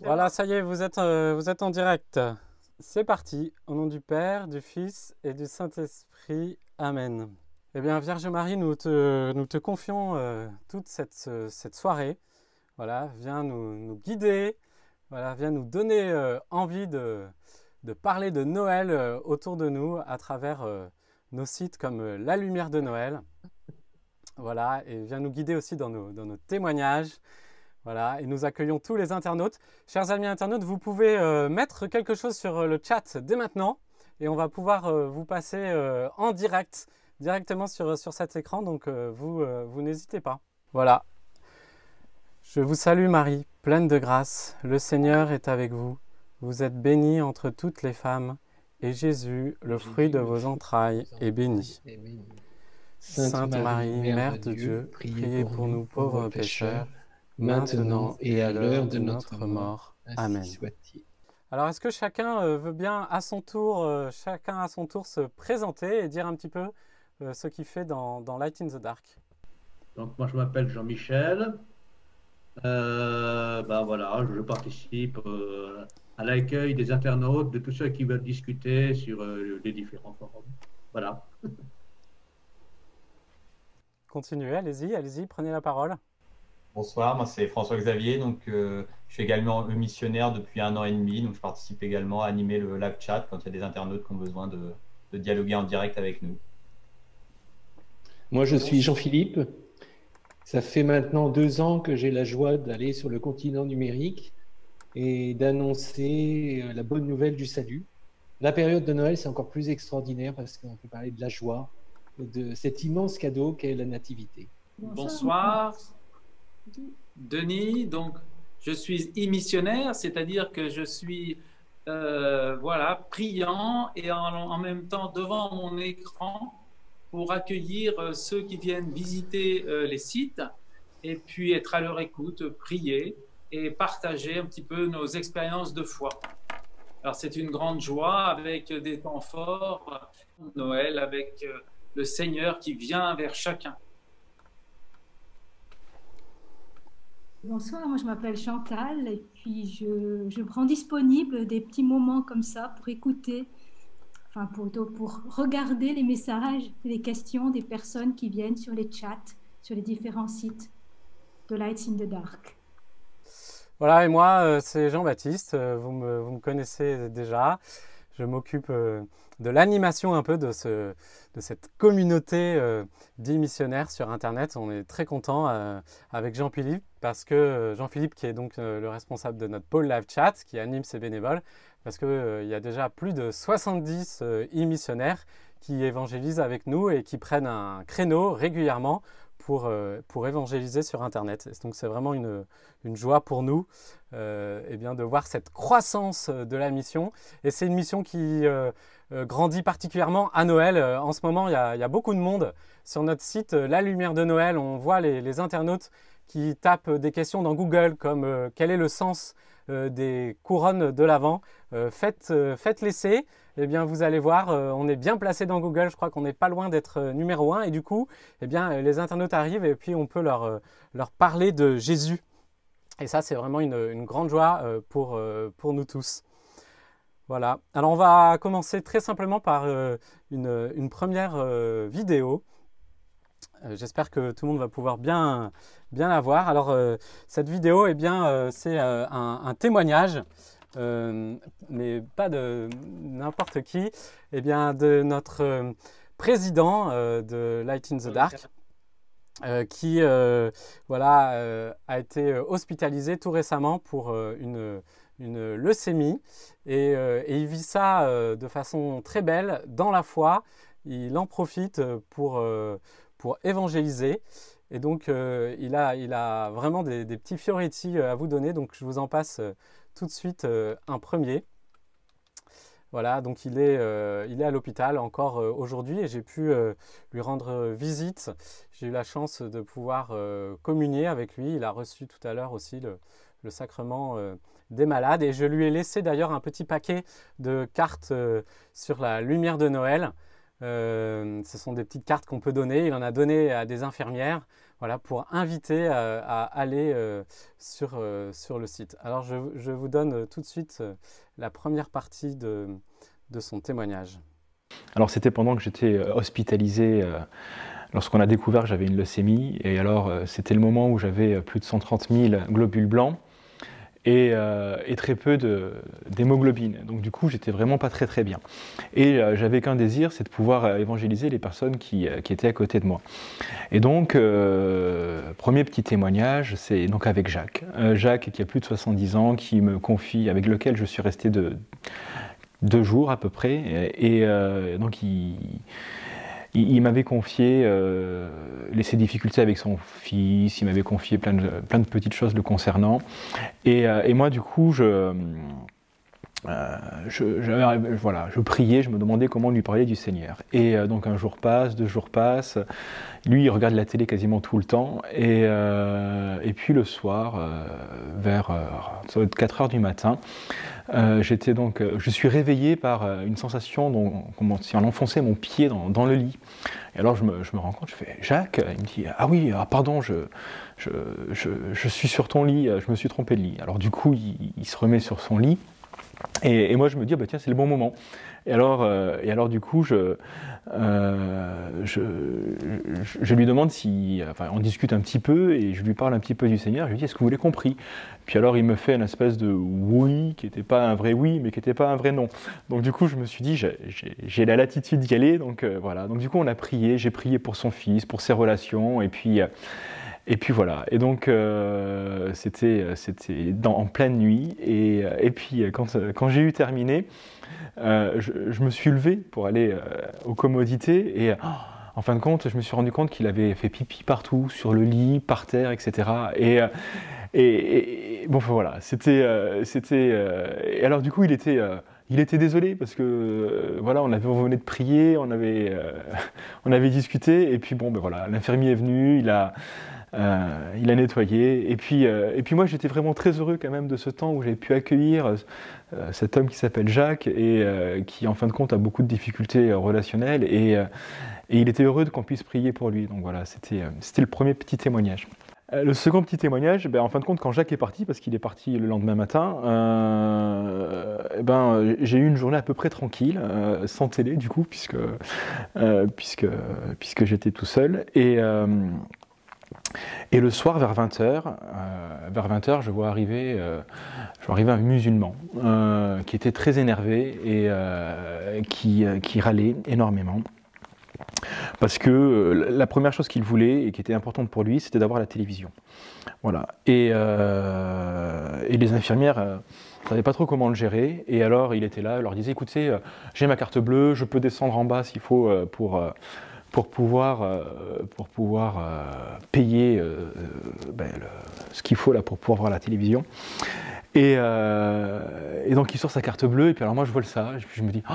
Voilà, ça y est, vous êtes en direct. C'est parti, au nom du Père, du Fils et du Saint-Esprit. Amen. Eh bien, Vierge Marie, nous te confions toute cette soirée. Voilà, viens nous guider, voilà, viens nous donner envie de parler de Noël autour de nous à travers nos sites comme La Lumière de Noël. Voilà, et viens nous guider aussi dans nos témoignages. Voilà, et nous accueillons tous les internautes. Chers amis internautes, vous pouvez mettre quelque chose sur le chat dès maintenant et on va pouvoir vous passer en direct, directement sur cet écran, donc vous n'hésitez pas. Voilà, je vous salue Marie, pleine de grâce, le Seigneur est avec vous. Vous êtes bénie entre toutes les femmes et Jésus, le fruit de vos entrailles, est béni. Sainte Marie, Mère de Dieu, priez pour nous pauvres pécheurs, maintenant et à l'heure de notre mort. Amen. Alors, est-ce que chacun veut bien à son tour, se présenter et dire un petit peu ce qu'il fait dans Light in the Dark? Donc, moi, je m'appelle Jean-Michel. Voilà, je participe à l'accueil des internautes, de tous ceux qui veulent discuter sur les différents forums. Voilà. Continuez, allez-y, prenez la parole. Bonsoir, moi c'est François-Xavier, donc je suis également missionnaire depuis 1 an et demi, donc je participe également à animer le live chat quand il y a des internautes qui ont besoin de dialoguer en direct avec nous. Moi je suis Jean-Philippe, ça fait maintenant 2 ans que j'ai la joie d'aller sur le continent numérique et d'annoncer la bonne nouvelle du salut. La période de Noël c'est encore plus extraordinaire parce qu'on peut parler de la joie, de cet immense cadeau qu'est la nativité. Bonsoir. Denis, donc je suis e-missionnaire, c'est-à-dire que je suis priant et en même temps devant mon écran pour accueillir ceux qui viennent visiter les sites et puis être à leur écoute, prier et partager un petit peu nos expériences de foi. Alors c'est une grande joie avec des temps forts, Noël, avec le Seigneur qui vient vers chacun. Bonsoir, moi je m'appelle Chantal et puis je prends disponible des petits moments comme ça pour écouter, enfin pour regarder les messages, les questions des personnes qui viennent sur les chats, sur les différents sites de Lights in the Dark. Voilà, et moi c'est Jean-Baptiste, vous me connaissez déjà. Je m'occupe de l'animation un peu de cette communauté d'e-missionnaires sur Internet. On est très content avec Jean-Philippe parce que Jean-Philippe qui est donc le responsable de notre pôle live chat, qui anime ses bénévoles, parce qu'il y a déjà plus de 70 e-missionnaires qui évangélisent avec nous et qui prennent un créneau régulièrement pour évangéliser sur Internet. Et donc c'est vraiment une joie pour nous de voir cette croissance de la mission. Et c'est une mission qui grandit particulièrement à Noël. En ce moment, il y a beaucoup de monde sur notre site La Lumière de Noël. On voit les internautes qui tapent des questions dans Google comme quel est le sens des couronnes de l'Avent. Faites l'essai. Eh bien, vous allez voir, on est bien placé dans Google. Je crois qu'on n'est pas loin d'être numéro 1. Et du coup, eh bien, les internautes arrivent et puis on peut leur parler de Jésus. Et ça, c'est vraiment une grande joie pour nous tous. Voilà. Alors, on va commencer très simplement par une première vidéo. J'espère que tout le monde va pouvoir bien la voir. Alors, cette vidéo, eh bien, c'est un témoignage. Mais pas de n'importe qui, eh bien de notre président de Light in the Dark, qui a été hospitalisé tout récemment pour une leucémie et il vit ça de façon très belle dans la foi. Il en profite pour évangéliser. Et donc, il a vraiment des petits fioretti à vous donner. Donc, je vous en passe tout de suite un premier. Voilà, donc il est à l'hôpital encore aujourd'hui et j'ai pu lui rendre visite. J'ai eu la chance de pouvoir communier avec lui. Il a reçu tout à l'heure aussi le sacrement des malades et je lui ai laissé d'ailleurs un petit paquet de cartes sur la lumière de Noël. Ce sont des petites cartes qu'on peut donner. Il en a donné à des infirmières, voilà, pour inviter à aller sur le site. Alors je vous donne tout de suite la première partie de son témoignage. Alors c'était pendant que j'étais hospitalisé, lorsqu'on a découvert que j'avais une leucémie, et alors c'était le moment où j'avais plus de 130 000 globules blancs et très peu d'hémoglobine. Donc du coup j'étais vraiment pas très bien. Et j'avais qu'un désir, c'est de pouvoir évangéliser les personnes qui étaient à côté de moi. Et donc premier petit témoignage, c'est donc avec Jacques. Jacques qui a plus de 70 ans, qui me confie, avec lequel je suis resté 2 jours à peu près, et donc il m'avait confié ses difficultés avec son fils, il m'avait confié plein de petites choses le concernant, et moi du coup je priais, je me demandais comment lui parler du Seigneur. Et donc un jour passe, 2 jours passent, lui il regarde la télé quasiment tout le temps, et puis le soir, vers 4h du matin, je suis réveillé par une sensation comme si on enfonçait mon pied dans le lit. Et alors je me rends compte, je fais « Jacques ?» Il me dit « Ah oui, pardon, je suis sur ton lit, je me suis trompé de lit. » Alors du coup, il se remet sur son lit, et moi je me dis « Tiens, c'est le bon moment. » Et alors du coup, je lui demande on discute un petit peu, et je lui parle un petit peu du Seigneur. Je lui dis, est-ce que vous l'avez compris? Puis alors il me fait une espèce de oui, qui n'était pas un vrai oui, mais qui n'était pas un vrai non. Donc du coup, je me suis dit, j'ai la latitude d'y aller, donc voilà. Donc du coup, on a prié, j'ai prié pour son fils, pour ses relations, et puis voilà. Et donc c'était en pleine nuit, et puis quand j'ai eu terminé, je me suis levé pour aller aux commodités, et en fin de compte, je me suis rendu compte qu'il avait fait pipi partout, sur le lit, par terre, etc. Et bon, voilà, c'était et alors du coup, il était désolé parce que voilà, on venait de prier, on avait discuté, et puis bon, ben voilà, l'infirmier est venu, il a nettoyé, et puis moi j'étais vraiment très heureux quand même de ce temps où j'ai pu accueillir cet homme qui s'appelle Jacques, et qui en fin de compte a beaucoup de difficultés relationnelles, et il était heureux qu'on puisse prier pour lui. Donc voilà, c'était le premier petit témoignage. Le second petit témoignage, en fin de compte, quand Jacques est parti, parce qu'il est parti le lendemain matin, j'ai eu une journée à peu près tranquille, sans télé du coup, puisque j'étais tout seul, et le soir, vers 20h, je vois arriver un musulman qui était très énervé, et qui râlait énormément. Parce que la première chose qu'il voulait, et qui était importante pour lui, c'était d'avoir la télévision. Voilà. Et les infirmières ne savaient pas trop comment le gérer, et alors il était là, il leur disait, écoutez, j'ai ma carte bleue, je peux descendre en bas s'il faut pour pouvoir payer ce qu'il faut là pour pouvoir voir la télévision. Et donc il sort sa carte bleue, et puis alors moi je vois ça, et puis je me dis, oh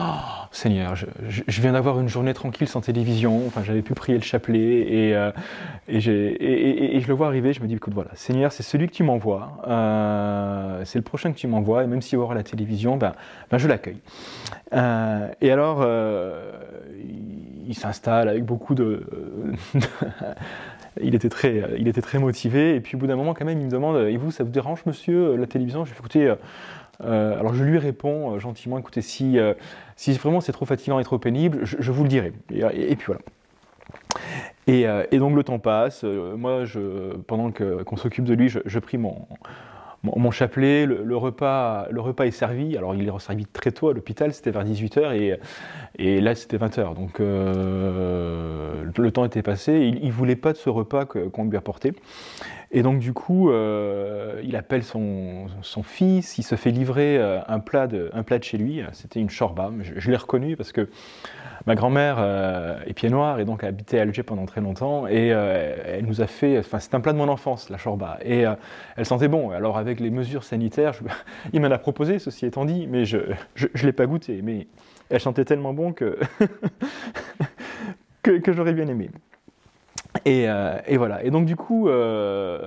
Seigneur, je viens d'avoir une journée tranquille sans télévision, enfin j'avais pu prier le chapelet, et je le vois arriver, je me dis, écoute voilà, Seigneur, c'est celui que tu m'envoies, c'est le prochain que tu m'envoies, et même s'il va voir la télévision, je l'accueille. Et alors il s'installe avec beaucoup de il était très motivé, et puis au bout d'un moment quand même il me demande, et vous, ça vous dérange monsieur, la télévision? Je lui fais, écoutez, alors je lui réponds gentiment, écoutez, si vraiment c'est trop fatigant et trop pénible, je vous le dirai, et puis voilà. Et donc le temps passe, moi pendant qu'on s'occupe de lui, je prie mon chapelet, le repas est servi. Alors il est servi très tôt à l'hôpital, c'était vers 18h, et là c'était 20h, donc le temps était passé, il ne voulait pas de ce repas qu'on lui apportait, et donc du coup il appelle son fils, il se fait livrer un plat de chez lui, c'était une shorba, je l'ai reconnu parce que ma grand-mère est pied noir, et donc a habité à Alger pendant très longtemps, et elle nous a fait, c'est un plat de mon enfance, la shorba, et elle sentait bon. Alors avec les mesures sanitaires, il m'en a proposé, ceci étant dit, mais je l'ai pas goûté, mais elle sentait tellement bon que j'aurais bien aimé. Et voilà. Et donc du coup,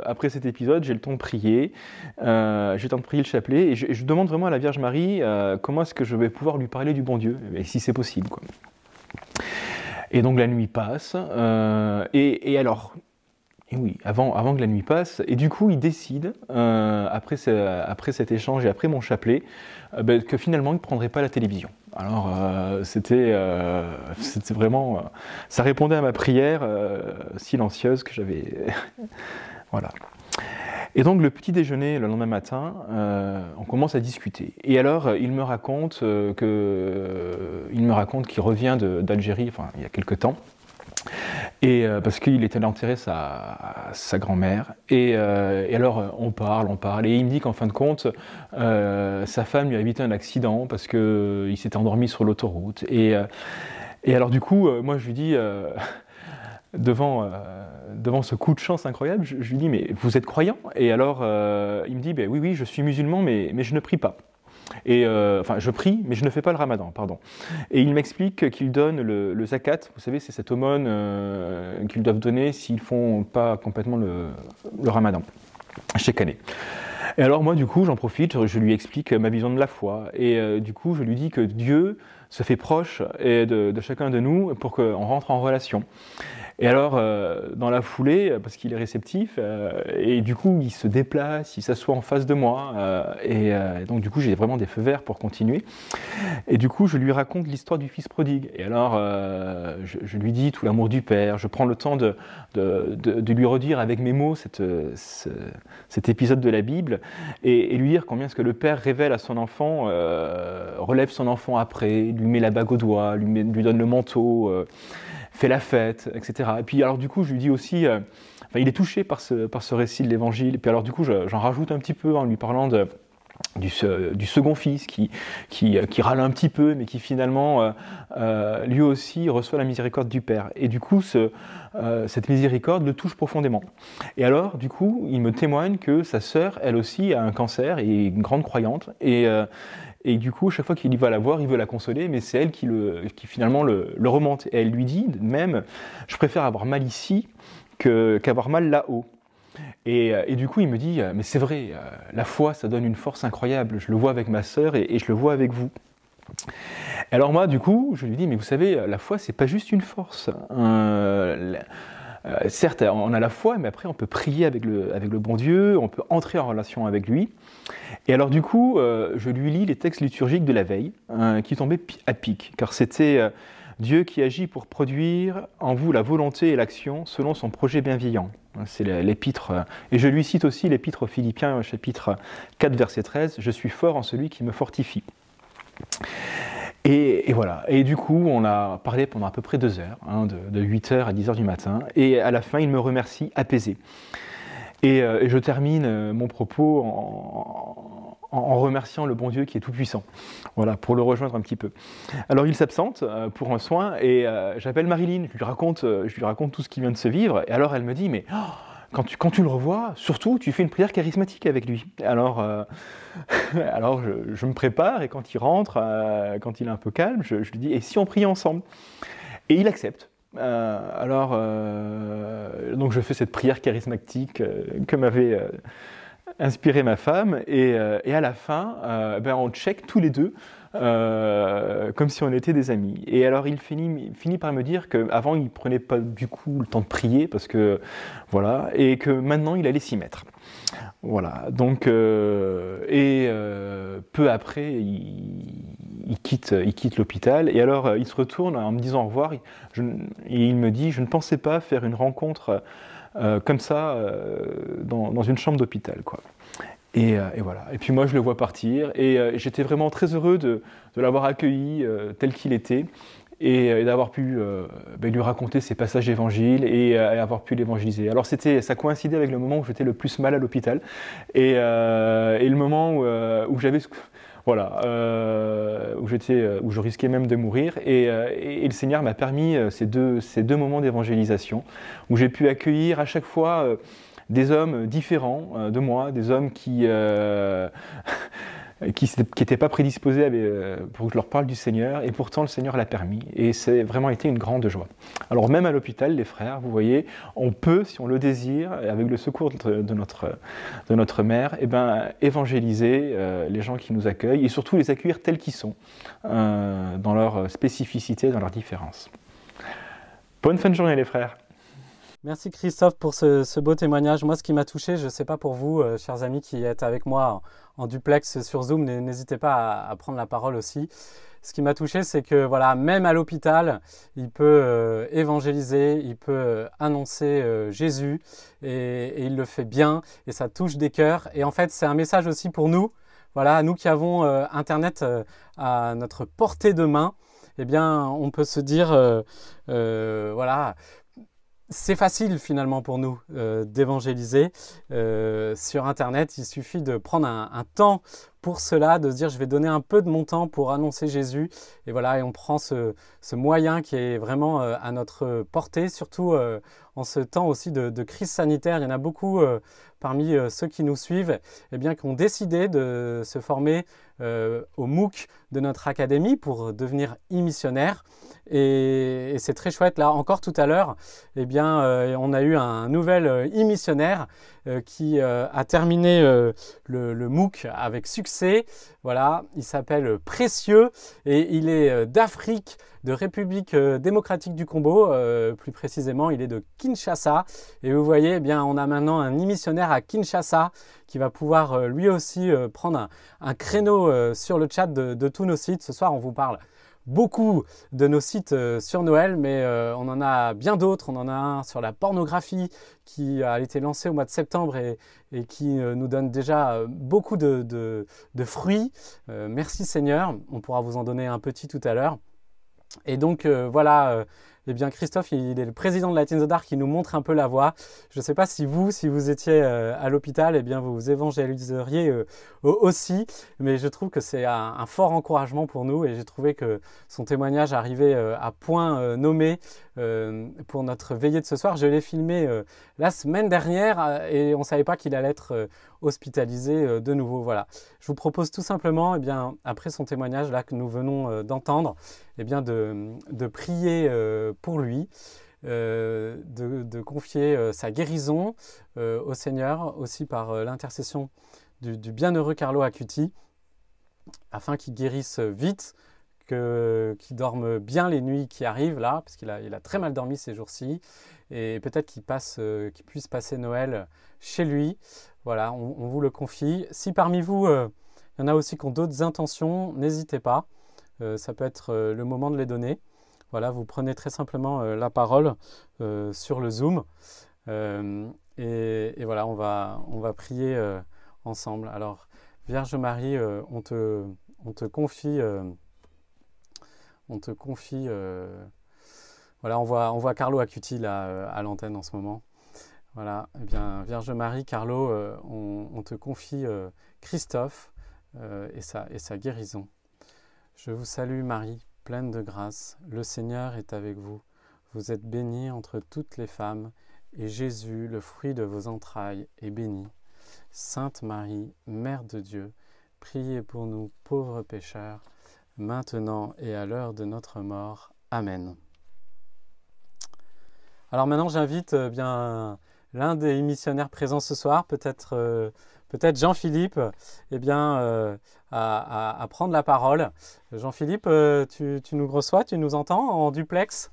après cet épisode, j'ai le temps de prier, le chapelet, et je demande vraiment à la Vierge Marie comment est-ce que je vais pouvoir lui parler du bon Dieu, et si c'est possible, quoi. Et donc la nuit passe, et alors, et oui, avant que la nuit passe, et du coup il décide, après cet échange et après mon chapelet, que finalement il ne prendrait pas la télévision. Alors c'était vraiment, ça répondait à ma prière silencieuse que j'avais, voilà. Et donc le petit déjeuner le lendemain matin, on commence à discuter. Et alors il me raconte qu'il revient d'Algérie, enfin il y a quelque temps, et parce qu'il était allé enterrer sa grand-mère. Et alors on parle, et il me dit qu'en fin de compte, sa femme lui a évité un accident parce qu'il s'était endormi sur l'autoroute. Et alors du coup, moi je lui dis, devant ce coup de chance incroyable, je lui dis, mais vous êtes croyant? Et alors il me dit, ben, oui, je suis musulman, mais je ne prie pas. Et enfin, je prie, mais je ne fais pas le ramadan, pardon. Et il m'explique qu'il donne le zakat, vous savez, c'est cette aumône qu'ils doivent donner s'ils ne font pas complètement le ramadan, chaque année. Et alors moi, du coup, j'en profite, je lui explique ma vision de la foi. Et du coup, je lui dis que Dieu se fait proche de chacun de nous pour qu'on rentre en relation. Et alors, dans la foulée, parce qu'il est réceptif, et du coup, il se déplace, il s'assoit en face de moi, et donc du coup, j'ai vraiment des feux verts pour continuer. Et du coup, je lui raconte l'histoire du fils prodigue. Et alors, je lui dis tout l'amour du père, je prends le temps de lui redire avec mes mots cet épisode de la Bible, et lui dire combien ce que le père révèle à son enfant, relève son enfant après, lui met la bague au doigt, lui donne le manteau, fait la fête, etc. Et puis alors du coup, je lui dis aussi, enfin, il est touché par ce récit de l'Évangile. Et puis alors du coup, j'en rajoute un petit peu en lui parlant du second fils qui râle un petit peu, mais qui finalement, lui aussi, reçoit la miséricorde du Père. Et du coup, cette miséricorde le touche profondément. Et alors, du coup, il me témoigne que sa sœur, elle aussi, a un cancer et est une grande croyante. Et du coup, chaque fois qu'il va la voir, il veut la consoler, mais c'est elle qui finalement le remonte. Et elle lui dit même, je préfère avoir mal ici qu'avoir mal là-haut. Et du coup, il me dit, mais c'est vrai, la foi, ça donne une force incroyable. Je le vois avec ma sœur et je le vois avec vous. Alors moi, du coup, je lui dis, mais vous savez, la foi, c'est pas juste une force. Certes, on a la foi, mais après, on peut prier avec le bon Dieu, on peut entrer en relation avec lui. Et alors du coup, je lui lis les textes liturgiques de la veille, qui tombaient à pic, car c'était Dieu qui agit pour produire en vous la volonté et l'action selon son projet bienveillant. C'est l'épître, et je lui cite aussi l'épître aux Philippiens, chapitre 4, verset 13, « Je suis fort en celui qui me fortifie ». Et voilà, et du coup, on a parlé pendant à peu près 2 heures, de 8h à 10h du matin, et à la fin, il me remercie apaisé. Et je termine mon propos en remerciant le bon Dieu qui est tout-puissant, voilà, pour le rejoindre un petit peu. Alors il s'absente pour un soin, et j'appelle Marilyn, je lui raconte tout ce qui vient de se vivre, et alors elle me dit, mais quand tu le revois, surtout, tu fais une prière charismatique avec lui. Alors je me prépare, et quand il rentre, quand il est un peu calme, je lui dis, et si on prie ensemble? Et il accepte. Donc je fais cette prière charismatique que m'avait inspiré ma femme, et à la fin, on check tous les deux, comme si on était des amis. Et alors il finit par me dire qu'avant il prenait pas du coup le temps de prier, parce que voilà, et que maintenant il allait s'y mettre. Voilà, donc peu après il quitte l'hôpital, et alors il se retourne en me disant au revoir, et il me dit, je ne pensais pas faire une rencontre comme ça dans une chambre d'hôpital, quoi. Et voilà. Et puis moi, je le vois partir, et j'étais vraiment très heureux de l'avoir accueilli tel qu'il était, et d'avoir pu lui raconter ces passages d'évangile, et avoir pu l'évangéliser. Alors ça coïncidait avec le moment où j'étais le plus mal à l'hôpital, et le moment où j'avais... Voilà, où je risquais même de mourir, et le Seigneur m'a permis ces deux moments d'évangélisation, où j'ai pu accueillir à chaque fois des hommes différents de moi, des hommes qui n'étaient pas prédisposés pour que je leur parle du Seigneur, et pourtant le Seigneur l'a permis, et c'est vraiment été une grande joie. Alors même à l'hôpital, les frères, vous voyez, on peut, si on le désire, avec le secours de notre mère, évangéliser les gens qui nous accueillent, et surtout les accueillir tels qu'ils sont, dans leur spécificité, dans leur différence. Bonne fin de journée les frères. Merci Christophe pour ce beau témoignage. Moi, ce qui m'a touché, je ne sais pas pour vous, chers amis qui êtes avec moi en duplex sur Zoom, n'hésitez pas à prendre la parole aussi. Ce qui m'a touché, c'est que voilà, même à l'hôpital, il peut évangéliser, il peut annoncer Jésus et il le fait bien et ça touche des cœurs. Et en fait, c'est un message aussi pour nous, voilà, nous qui avons Internet à notre portée de main. Eh bien, on peut se dire, voilà, c'est facile finalement pour nous d'évangéliser sur Internet. Il suffit de prendre un temps pour cela, de se dire je vais donner un peu de mon temps pour annoncer Jésus. Et voilà, et on prend ce moyen qui est vraiment à notre portée, surtout en ce temps aussi de crise sanitaire. Il y en a beaucoup parmi ceux qui nous suivent eh bien, qui ont décidé de se former au MOOC de notre académie pour devenir e-missionnaire. Et c'est très chouette. Là, encore tout à l'heure, eh bien, on a eu un nouvel e-missionnaire qui a terminé le MOOC avec succès. Voilà, il s'appelle Précieux et il est d'Afrique, de République démocratique du Congo. Plus précisément, il est de Kinshasa. Et vous voyez, eh bien, on a maintenant un e-missionnaire à Kinshasa qui va pouvoir lui aussi prendre un créneau sur le chat de tous nos sites. Ce soir, on vous parle beaucoup de nos sites sur Noël, mais on en a bien d'autres. On en a un sur la pornographie qui a été lancé au mois de septembre et qui nous donne déjà beaucoup de fruits. Merci Seigneur, on pourra vous en donner un petit tout à l'heure. Et donc voilà, eh bien Christophe, il est le président de Light in the Dark qui nous montre un peu la voie. Je ne sais pas si vous étiez à l'hôpital, eh bien vous évangéliseriez aussi, mais je trouve que c'est un fort encouragement pour nous et j'ai trouvé que son témoignage arrivait à point nommé pour notre veillée de ce soir. Je l'ai filmé la semaine dernière et on ne savait pas qu'il allait être hospitalisé de nouveau. Voilà. Je vous propose tout simplement, eh bien, après son témoignage là que nous venons d'entendre, eh bien, de prier pour lui, de confier sa guérison au Seigneur, aussi par l'intercession du bienheureux Carlo Acuti, afin qu'il guérisse vite, qu'il dorme bien les nuits qui arrivent là, parce qu'il a très mal dormi ces jours-ci, et peut-être qu'il puisse passer Noël chez lui. Voilà, on vous le confie. Si parmi vous, il y en a aussi qui ont d'autres intentions, n'hésitez pas. Ça peut être le moment de les donner. Voilà, vous prenez très simplement la parole sur le Zoom. Et voilà, on va prier ensemble. Alors, Vierge Marie, on te confie... voilà, on voit Carlo Acuti là, à l'antenne en ce moment. Voilà, eh bien, Vierge Marie, Carlo, on te confie Christophe et sa guérison. Je vous salue Marie, pleine de grâce, le Seigneur est avec vous. Vous êtes bénie entre toutes les femmes, et Jésus, le fruit de vos entrailles, est béni. Sainte Marie, Mère de Dieu, priez pour nous pauvres pécheurs, maintenant et à l'heure de notre mort. Amen. Alors maintenant, j'invite bien l'un des missionnaires présents ce soir, peut-être Jean-Philippe, eh bien, à prendre la parole. Jean-Philippe, tu nous reçois, tu nous entends en duplex?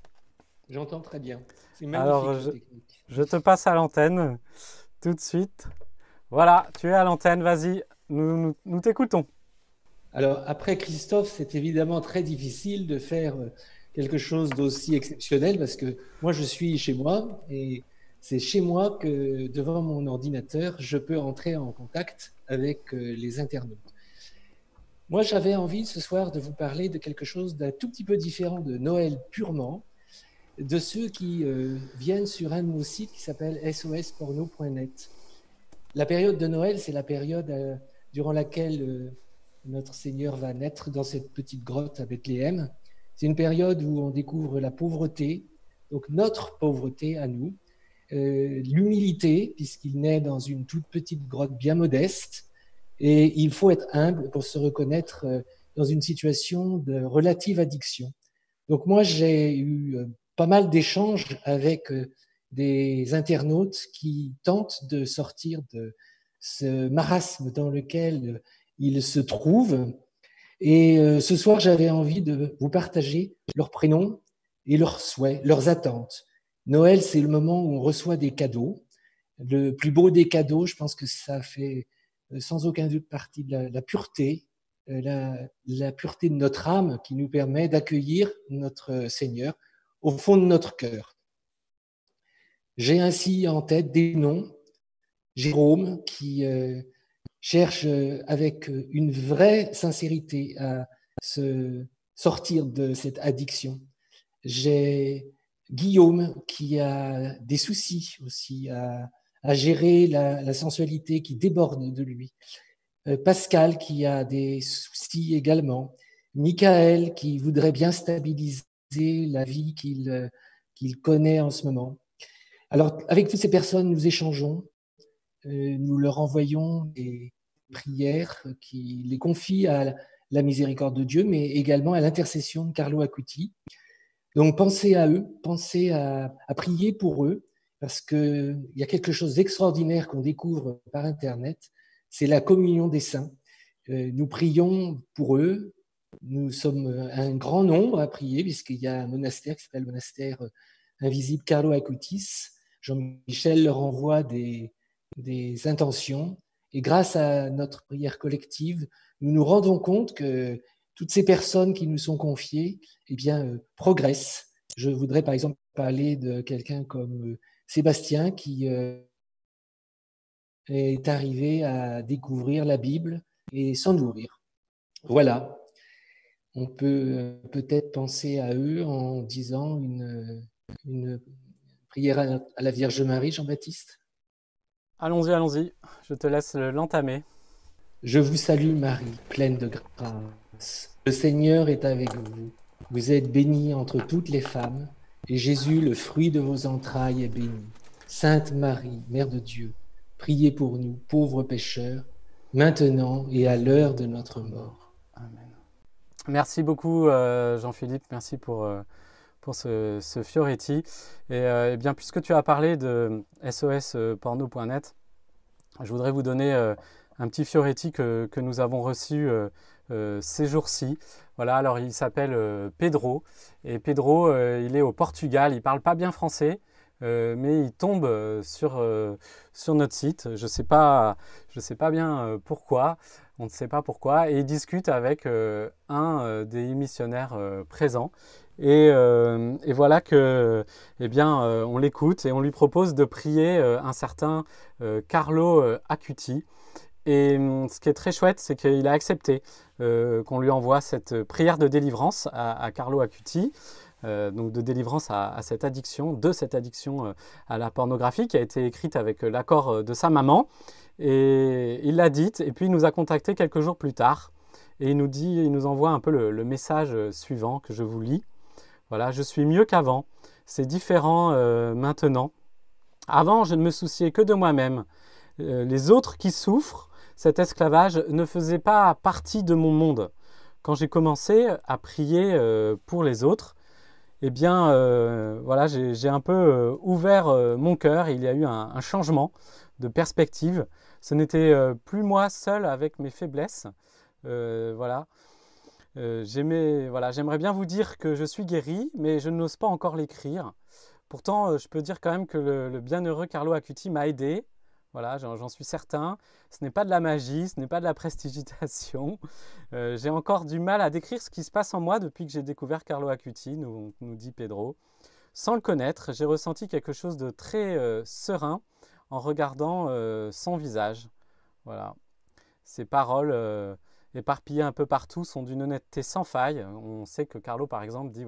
J'entends très bien. C'est magnifique. Alors, je te passe à l'antenne tout de suite. Voilà, tu es à l'antenne, vas-y, nous t'écoutons. Alors, après Christophe, c'est évidemment très difficile de faire quelque chose d'aussi exceptionnel parce que moi, je suis chez moi et c'est chez moi que, devant mon ordinateur, je peux entrer en contact avec les internautes. Moi, j'avais envie ce soir de vous parler de quelque chose d'un tout petit peu différent de Noël purement, de ceux qui viennent sur un de nos sites qui s'appelle sosporno.net. La période de Noël, c'est la période durant laquelle notre Seigneur va naître dans cette petite grotte à Bethléem. C'est une période où on découvre la pauvreté, donc notre pauvreté à nous, l'humilité, puisqu'il naît dans une toute petite grotte bien modeste, et il faut être humble pour se reconnaître dans une situation de relative addiction. Donc moi, j'ai eu pas mal d'échanges avec des internautes qui tentent de sortir de ce marasme dans lequel ils se trouvent. Et ce soir, j'avais envie de vous partager leurs prénoms et leurs souhaits, leurs attentes. Noël, c'est le moment où on reçoit des cadeaux. Le plus beau des cadeaux, je pense que ça fait sans aucun doute partie de la pureté, la pureté de notre âme qui nous permet d'accueillir notre Seigneur au fond de notre cœur. J'ai ainsi en tête des noms. Jérôme qui cherche avec une vraie sincérité à se sortir de cette addiction. J'ai Guillaume qui a des soucis aussi à gérer la sensualité qui déborde de lui. Pascal qui a des soucis également. Michael qui voudrait bien stabiliser la vie qu'il connaît en ce moment. Alors, avec toutes ces personnes, nous échangeons, nous leur envoyons des prières qui les confient à la miséricorde de Dieu, mais également à l'intercession de Carlo Acuti. Donc, pensez à eux, pensez à prier pour eux, parce qu'il y a quelque chose d'extraordinaire qu'on découvre par Internet, c'est la communion des saints. Nous prions pour eux, nous sommes un grand nombre à prier, puisqu'il y a un monastère qui s'appelle le monastère invisible Carlo Acutis. Jean-Michel leur envoie des intentions, et grâce à notre prière collective, nous nous rendons compte que toutes ces personnes qui nous sont confiées progressent. Je voudrais par exemple parler de quelqu'un comme Sébastien qui est arrivé à découvrir la Bible et s'en nourrir. Voilà, on peut peut-être penser à eux en disant une prière à la Vierge Marie, Jean-Baptiste. Allons-y, allons-y. Je te laisse l'entamer. Je vous salue Marie, pleine de grâce. Le Seigneur est avec vous. Vous êtes bénie entre toutes les femmes, et Jésus, le fruit de vos entrailles, est béni. Sainte Marie, Mère de Dieu, priez pour nous, pauvres pécheurs, maintenant et à l'heure de notre mort. Amen. Merci beaucoup Jean-Philippe, merci pour ce Fioretti. Et bien, puisque tu as parlé de sosporno.net, je voudrais vous donner un petit Fioretti que nous avons reçu ces jours-ci. Voilà, alors il s'appelle Pedro. Et Pedro, il est au Portugal, il ne parle pas bien français, mais il tombe sur notre site. Je ne sais pas bien pourquoi, on ne sait pas pourquoi. Et il discute avec un des missionnaires présents. Et voilà que, on l'écoute et on lui propose de prier un certain Carlo Acuti. Et ce qui est très chouette, c'est qu'il a accepté qu'on lui envoie cette prière de délivrance à Carlo Acuti, donc de délivrance à cette addiction, à la pornographie, qui a été écrite avec l'accord de sa maman. Et il l'a dite, et puis il nous a contacté quelques jours plus tard. Et il nous envoie un peu le message suivant que je vous lis. Voilà, je suis mieux qu'avant. C'est différent maintenant. Avant, je ne me souciais que de moi-même. Les autres qui souffrent, cet esclavage ne faisait pas partie de mon monde. Quand j'ai commencé à prier pour les autres, j'ai un peu ouvert mon cœur. Il y a eu un changement de perspective. Ce n'était plus moi seul avec mes faiblesses. J'aimerais bien vous dire que je suis guéri, mais je n'ose pas encore l'écrire. Pourtant, je peux dire quand même que le bienheureux Carlo Acuti m'a aidé. Voilà, j'en suis certain. Ce n'est pas de la magie, ce n'est pas de la prestidigitation. J'ai encore du mal à décrire ce qui se passe en moi depuis que j'ai découvert Carlo Acuti, nous dit Pedro. Sans le connaître, j'ai ressenti quelque chose de très serein en regardant son visage. Voilà. Ces paroles éparpillées un peu partout sont d'une honnêteté sans faille. On sait que Carlo, par exemple, dit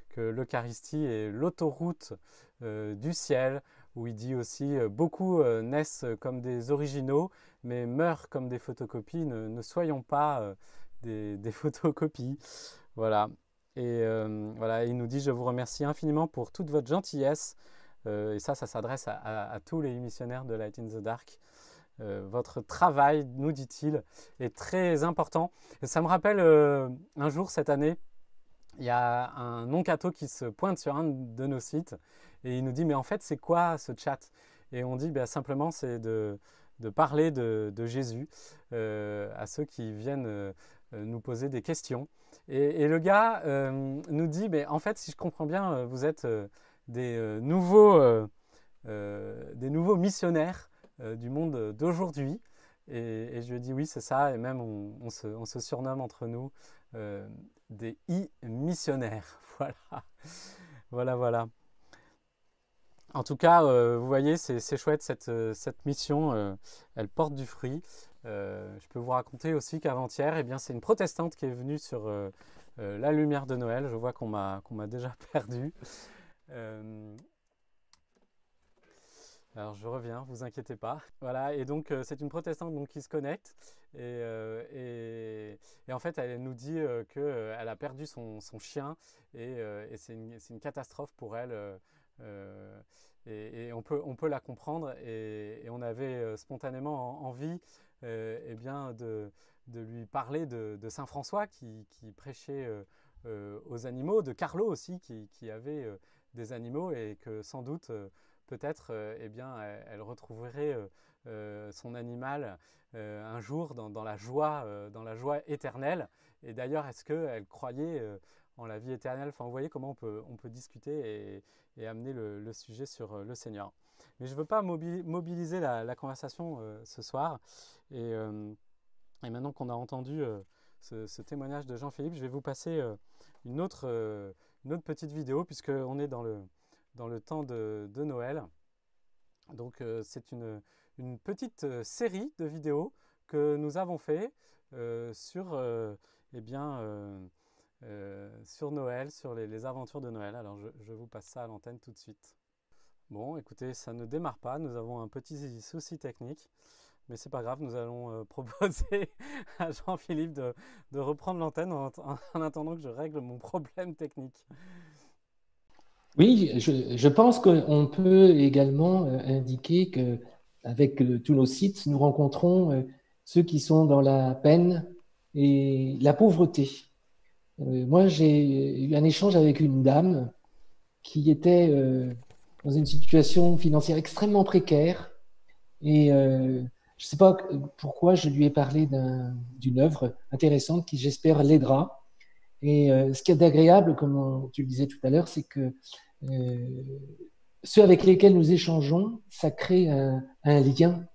que l'Eucharistie est l'autoroute du ciel, où il dit aussi beaucoup naissent comme des originaux, mais meurent comme des photocopies. Ne soyons pas des photocopies. Voilà. Et il nous dit: je vous remercie infiniment pour toute votre gentillesse. Et ça s'adresse à tous les missionnaires de Light in the Dark. Votre travail, nous dit-il, est très important. Et ça me rappelle un jour cette année, il y a un non-catho qui se pointe sur un de nos sites et il nous dit: mais en fait, c'est quoi ce chat? Et on dit simplement, c'est de parler de Jésus à ceux qui viennent nous poser des questions. Et le gars nous dit, mais en fait, si je comprends bien, vous êtes des nouveaux missionnaires du monde d'aujourd'hui. Et je lui ai dit, oui, c'est ça. Et même, on se surnomme entre nous des missionnaires. Voilà. Voilà. En tout cas, vous voyez, c'est chouette, cette mission, elle porte du fruit. Je peux vous raconter aussi qu'avant-hier, c'est une protestante qui est venue sur la lumière de Noël. Je vois qu'on m'a déjà perdu. Alors je reviens, vous inquiétez pas. Voilà, et donc c'est une protestante donc, qui se connecte et en fait elle nous dit qu'elle a perdu son chien et c'est une catastrophe pour elle et on peut la comprendre et on avait spontanément envie de lui parler de Saint François qui prêchait aux animaux, de Carlo aussi qui avait des animaux et que sans doute peut-être elle retrouverait son animal un jour dans la joie éternelle. Et d'ailleurs, est-ce qu'elle croyait en la vie éternelle? Enfin, vous voyez comment on peut discuter et amener le sujet sur le Seigneur. Mais je ne veux pas mobiliser la conversation ce soir. Et maintenant qu'on a entendu ce témoignage de Jean-Philippe, je vais vous passer une autre petite vidéo puisqu'on est dans le temps de Noël. Donc c'est une petite série de vidéos que nous avons fait sur Noël, sur les aventures de Noël. Alors je vous passe ça à l'antenne tout de suite. Bon, écoutez, ça ne démarre pas, nous avons un petit souci technique, mais c'est pas grave, nous allons proposer à Jean-Philippe de reprendre l'antenne en attendant que je règle mon problème technique. Oui, je pense qu'on peut également indiquer qu'avec tous nos sites, nous rencontrons ceux qui sont dans la peine et la pauvreté. Moi, j'ai eu un échange avec une dame qui était dans une situation financière extrêmement précaire et je ne sais pas pourquoi je lui ai parlé d'une œuvre intéressante qui, j'espère, l'aidera. Et ce qui est agréable, comme tu le disais tout à l'heure, c'est que ceux avec lesquels nous échangeons, ça crée un lien.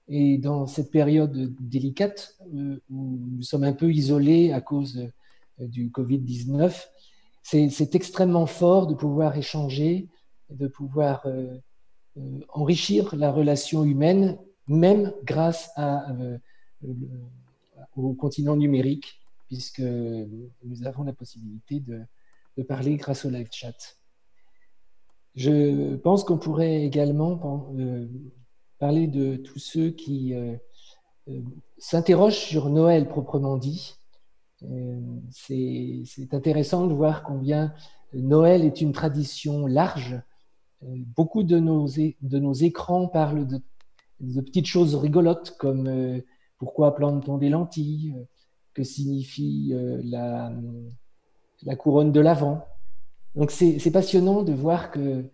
Et dans cette période délicate où nous sommes un peu isolés à cause du Covid-19, c'est extrêmement fort de pouvoir échanger, de pouvoir enrichir la relation humaine, même grâce au continent numérique, puisque nous avons la possibilité de parler grâce au live chat. Je pense qu'on pourrait également parler de tous ceux qui s'interrogent sur Noël proprement dit. C'est intéressant de voir combien Noël est une tradition large. Beaucoup de nos écrans parlent de petites choses rigolotes comme pourquoi plante-t-on des lentilles, que signifie la couronne de l'Avent. Donc c'est passionnant de voir que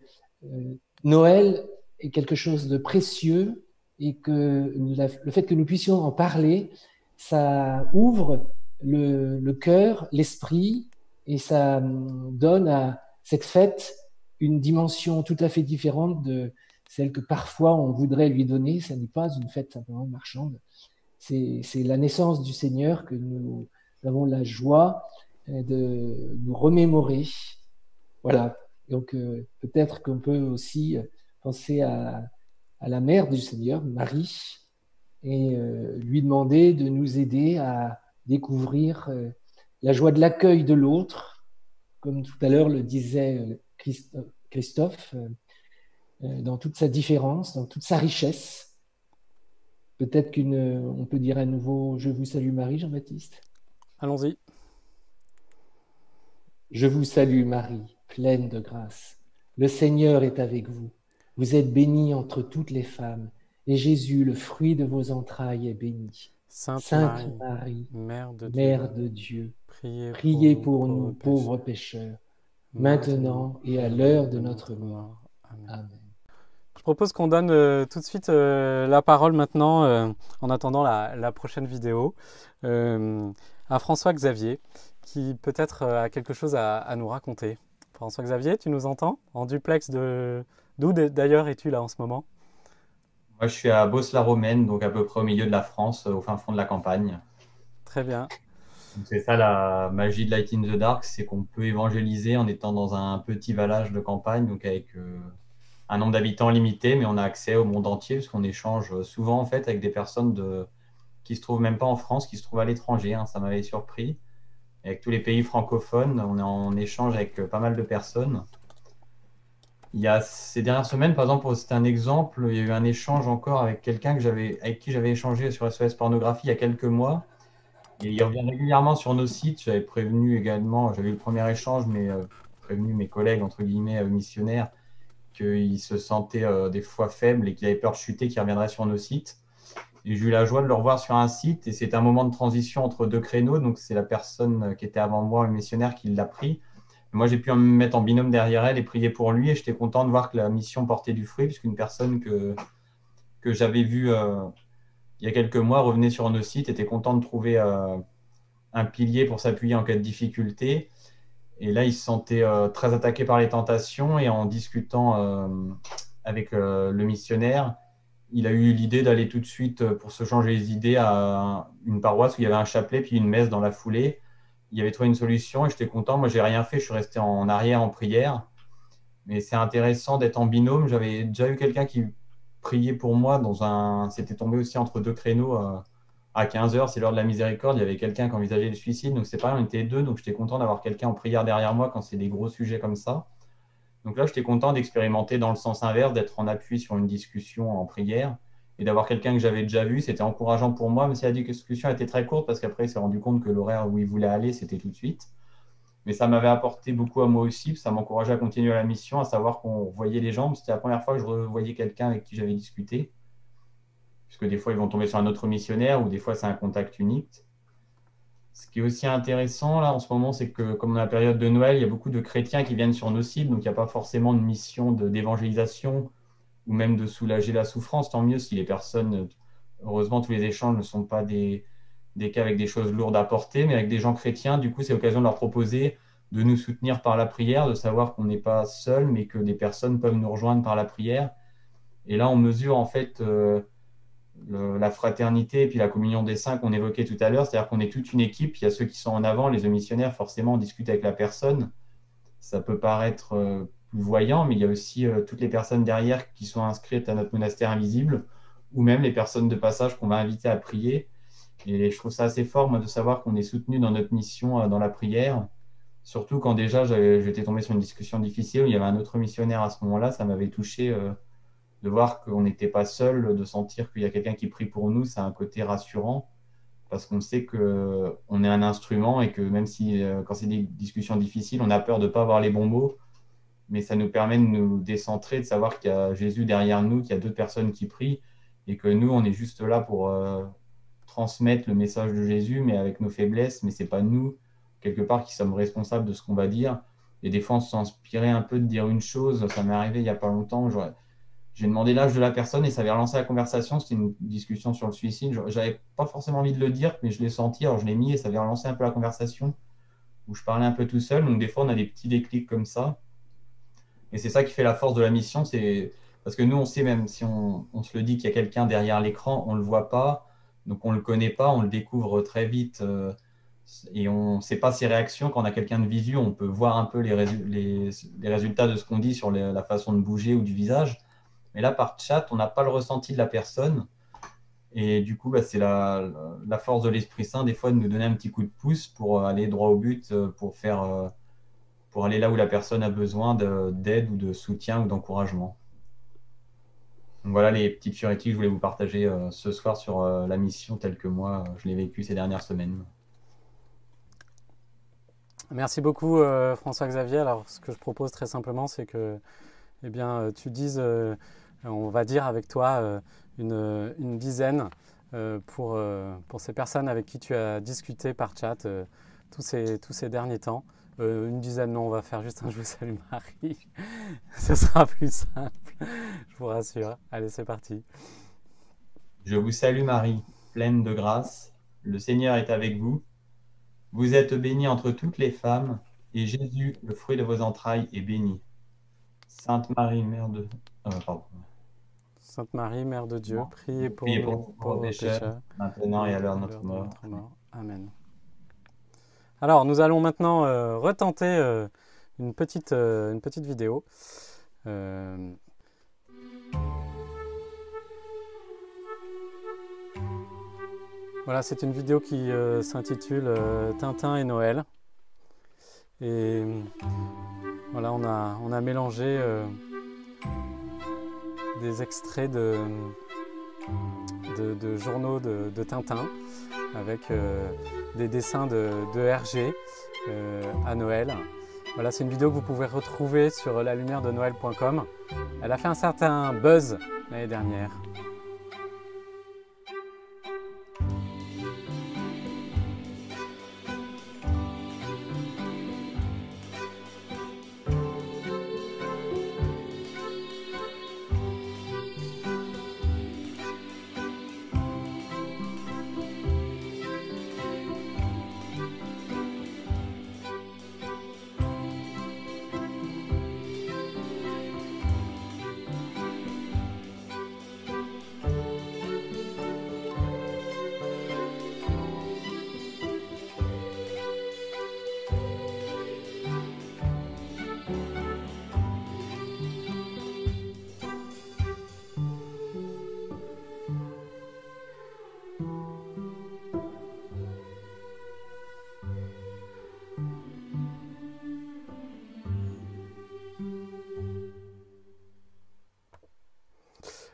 Noël est quelque chose de précieux et que le fait que nous puissions en parler, ça ouvre le cœur, l'esprit et ça donne à cette fête une dimension tout à fait différente de celle que parfois on voudrait lui donner. Ça n'est pas une fête simplement marchande. C'est la naissance du Seigneur que nous avons la joie de nous remémorer. Voilà, donc peut-être qu'on peut aussi penser à la mère du Seigneur, Marie, et lui demander de nous aider à découvrir la joie de l'accueil de l'autre, comme tout à l'heure le disait Christophe, dans toute sa différence, dans toute sa richesse. Peut-être qu'on peut dire à nouveau « Je vous salue Marie », Jean-Baptiste. Allons-y. Je vous salue Marie, pleine de grâce. Le Seigneur est avec vous. Vous êtes bénie entre toutes les femmes, et Jésus, le fruit de vos entrailles, est béni. Sainte Marie, Mère de Dieu, priez pour nous pauvres pécheurs, maintenant et à l'heure de notre mort. Amen. Je propose qu'on donne tout de suite la parole maintenant, en attendant la prochaine vidéo, un François-Xavier qui peut-être a quelque chose à nous raconter. François-Xavier, tu nous entends? En duplex de... D'où d'ailleurs es-tu là en ce moment? Moi, je suis à Beauce-la-Romaine, donc à peu près au milieu de la France, au fin fond de la campagne. Très bien. Donc, c'est ça la magie de Light in the Dark, c'est qu'on peut évangéliser en étant dans un petit village de campagne, donc avec un nombre d'habitants limité, mais on a accès au monde entier, parce qu'on échange souvent en fait avec des personnes qui se trouvent même pas en France, qui se trouvent à l'étranger, hein, ça m'avait surpris. Avec tous les pays francophones, on est en échange avec pas mal de personnes. Il y a ces dernières semaines, par exemple, c'était un exemple, il y a eu un échange encore avec quelqu'un avec qui j'avais échangé sur SOS Pornographie il y a quelques mois. Et il revient régulièrement sur nos sites. J'avais prévenu également, j'avais eu le premier échange, mais prévenu mes collègues, entre guillemets, missionnaires, qu'il se sentait des fois faible et qu'il avait peur de chuter, qu'il reviendrait sur nos sites. Et j'ai eu la joie de le revoir sur un site et c'est un moment de transition entre deux créneaux. Donc c'est la personne qui était avant moi, le missionnaire, qui l'a pris. Moi, j'ai pu me mettre en binôme derrière elle et prier pour lui. Et j'étais content de voir que la mission portait du fruit, puisqu'une personne que j'avais vue il y a quelques mois revenait sur nos sites, était content de trouver un pilier pour s'appuyer en cas de difficulté. Et là, il se sentait très attaqué par les tentations. Et en discutant avec le missionnaire, il a eu l'idée d'aller tout de suite, pour se changer les idées, à une paroisse où il y avait un chapelet puis une messe dans la foulée. Il avait trouvé une solution et j'étais content. Moi, j'ai rien fait, je suis resté en arrière en prière. Mais c'est intéressant d'être en binôme. J'avais déjà eu quelqu'un qui priait pour moi c'était tombé aussi entre deux créneaux à 15h, c'est l'heure de la miséricorde. Il y avait quelqu'un qui envisageait le suicide. Donc, c'est pareil, on était deux. Donc, j'étais content d'avoir quelqu'un en prière derrière moi quand c'est des gros sujets comme ça. Donc là, j'étais content d'expérimenter dans le sens inverse, d'être en appui sur une discussion en prière et d'avoir quelqu'un que j'avais déjà vu. C'était encourageant pour moi, même si la discussion était très courte parce qu'après, il s'est rendu compte que l'horaire où il voulait aller, c'était tout de suite. Mais ça m'avait apporté beaucoup à moi aussi, ça m'encourageait à continuer la mission, à savoir qu'on voyait les gens. C'était la première fois que je revoyais quelqu'un avec qui j'avais discuté, puisque des fois, ils vont tomber sur un autre missionnaire ou des fois, c'est un contact unique. Ce qui est aussi intéressant là en ce moment, c'est que comme dans la période de Noël, il y a beaucoup de chrétiens qui viennent sur nos sites, donc il n'y a pas forcément de mission d'évangélisation ou même de soulager la souffrance. Tant mieux si les personnes, heureusement, tous les échanges ne sont pas des cas avec des choses lourdes à porter, mais avec des gens chrétiens, du coup, c'est l'occasion de leur proposer de nous soutenir par la prière, de savoir qu'on n'est pas seul, mais que des personnes peuvent nous rejoindre par la prière. Et là, on mesure en fait la fraternité et puis la communion des saints qu'on évoquait tout à l'heure, c'est-à-dire qu'on est toute une équipe, il y a ceux qui sont en avant, les missionnaires, forcément, on discute avec la personne, ça peut paraître plus voyant, mais il y a aussi toutes les personnes derrière qui sont inscrites à notre monastère invisible, ou même les personnes de passage qu'on va inviter à prier, et je trouve ça assez fort, moi, de savoir qu'on est soutenu dans notre mission, dans la prière, surtout quand déjà j'étais tombé sur une discussion difficile, où il y avait un autre missionnaire à ce moment-là, ça m'avait touché de voir qu'on n'était pas seul, de sentir qu'il y a quelqu'un qui prie pour nous, c'est un côté rassurant, parce qu'on sait qu'on est un instrument et que même si quand c'est des discussions difficiles, on a peur de ne pas avoir les bons mots, mais ça nous permet de nous décentrer, de savoir qu'il y a Jésus derrière nous, qu'il y a d'autres personnes qui prient, et que nous, on est juste là pour transmettre le message de Jésus, mais avec nos faiblesses, mais ce n'est pas nous, quelque part, qui sommes responsables de ce qu'on va dire. Et des fois, on s'inspirait un peu de dire une chose, ça m'est arrivé il n'y a pas longtemps, j'ai demandé l'âge de la personne et ça avait relancé la conversation. C'était une discussion sur le suicide. J'avais pas forcément envie de le dire, mais je l'ai senti. Alors je l'ai mis et ça avait relancé un peu la conversation où je parlais un peu tout seul. Donc des fois, on a des petits déclics comme ça. Et c'est ça qui fait la force de la mission. C'est parce que nous, on sait, même si on se le dit qu'il y a quelqu'un derrière l'écran, on ne le voit pas. Donc on ne le connaît pas, on le découvre très vite. Et on ne sait pas ses réactions. Quand on a quelqu'un de visu, on peut voir un peu les résultats de ce qu'on dit sur la façon de bouger ou du visage. Mais là, par chat, on n'a pas le ressenti de la personne. Et du coup, c'est la force de l'Esprit Saint, des fois, de nous donner un petit coup de pouce pour aller droit au but, pour aller là où la personne a besoin d'aide ou de soutien ou d'encouragement. Donc voilà les petites fioritures que je voulais vous partager ce soir sur la mission telle que moi, je l'ai vécue ces dernières semaines. Merci beaucoup François-Xavier. Alors ce que je propose très simplement, c'est que tu dises, on va dire avec toi, une dizaine pour ces personnes avec qui tu as discuté par chat tous ces derniers temps. Une dizaine, non, on va faire juste un « Je vous salue Marie ». Ce sera plus simple, je vous rassure. Allez, c'est parti. Je vous salue Marie, pleine de grâce. Le Seigneur est avec vous. Vous êtes bénie entre toutes les femmes, et Jésus, le fruit de vos entrailles, est béni. Sainte Marie, Mère de... pardon. Sainte Marie, Mère de Dieu, priez pour Priez nous pour pauvres pécheurs, pécheurs, maintenant et à l'heure de notre mort. Amen. Alors, nous allons maintenant retenter une petite vidéo. Voilà, c'est une vidéo qui s'intitule Tintin et Noël. Et voilà, on a mélangé des extraits de journaux de Tintin avec des dessins de Hergé à Noël. Voilà, c'est une vidéo que vous pouvez retrouver sur lalumière-de-noël.com. Elle a fait un certain buzz l'année dernière.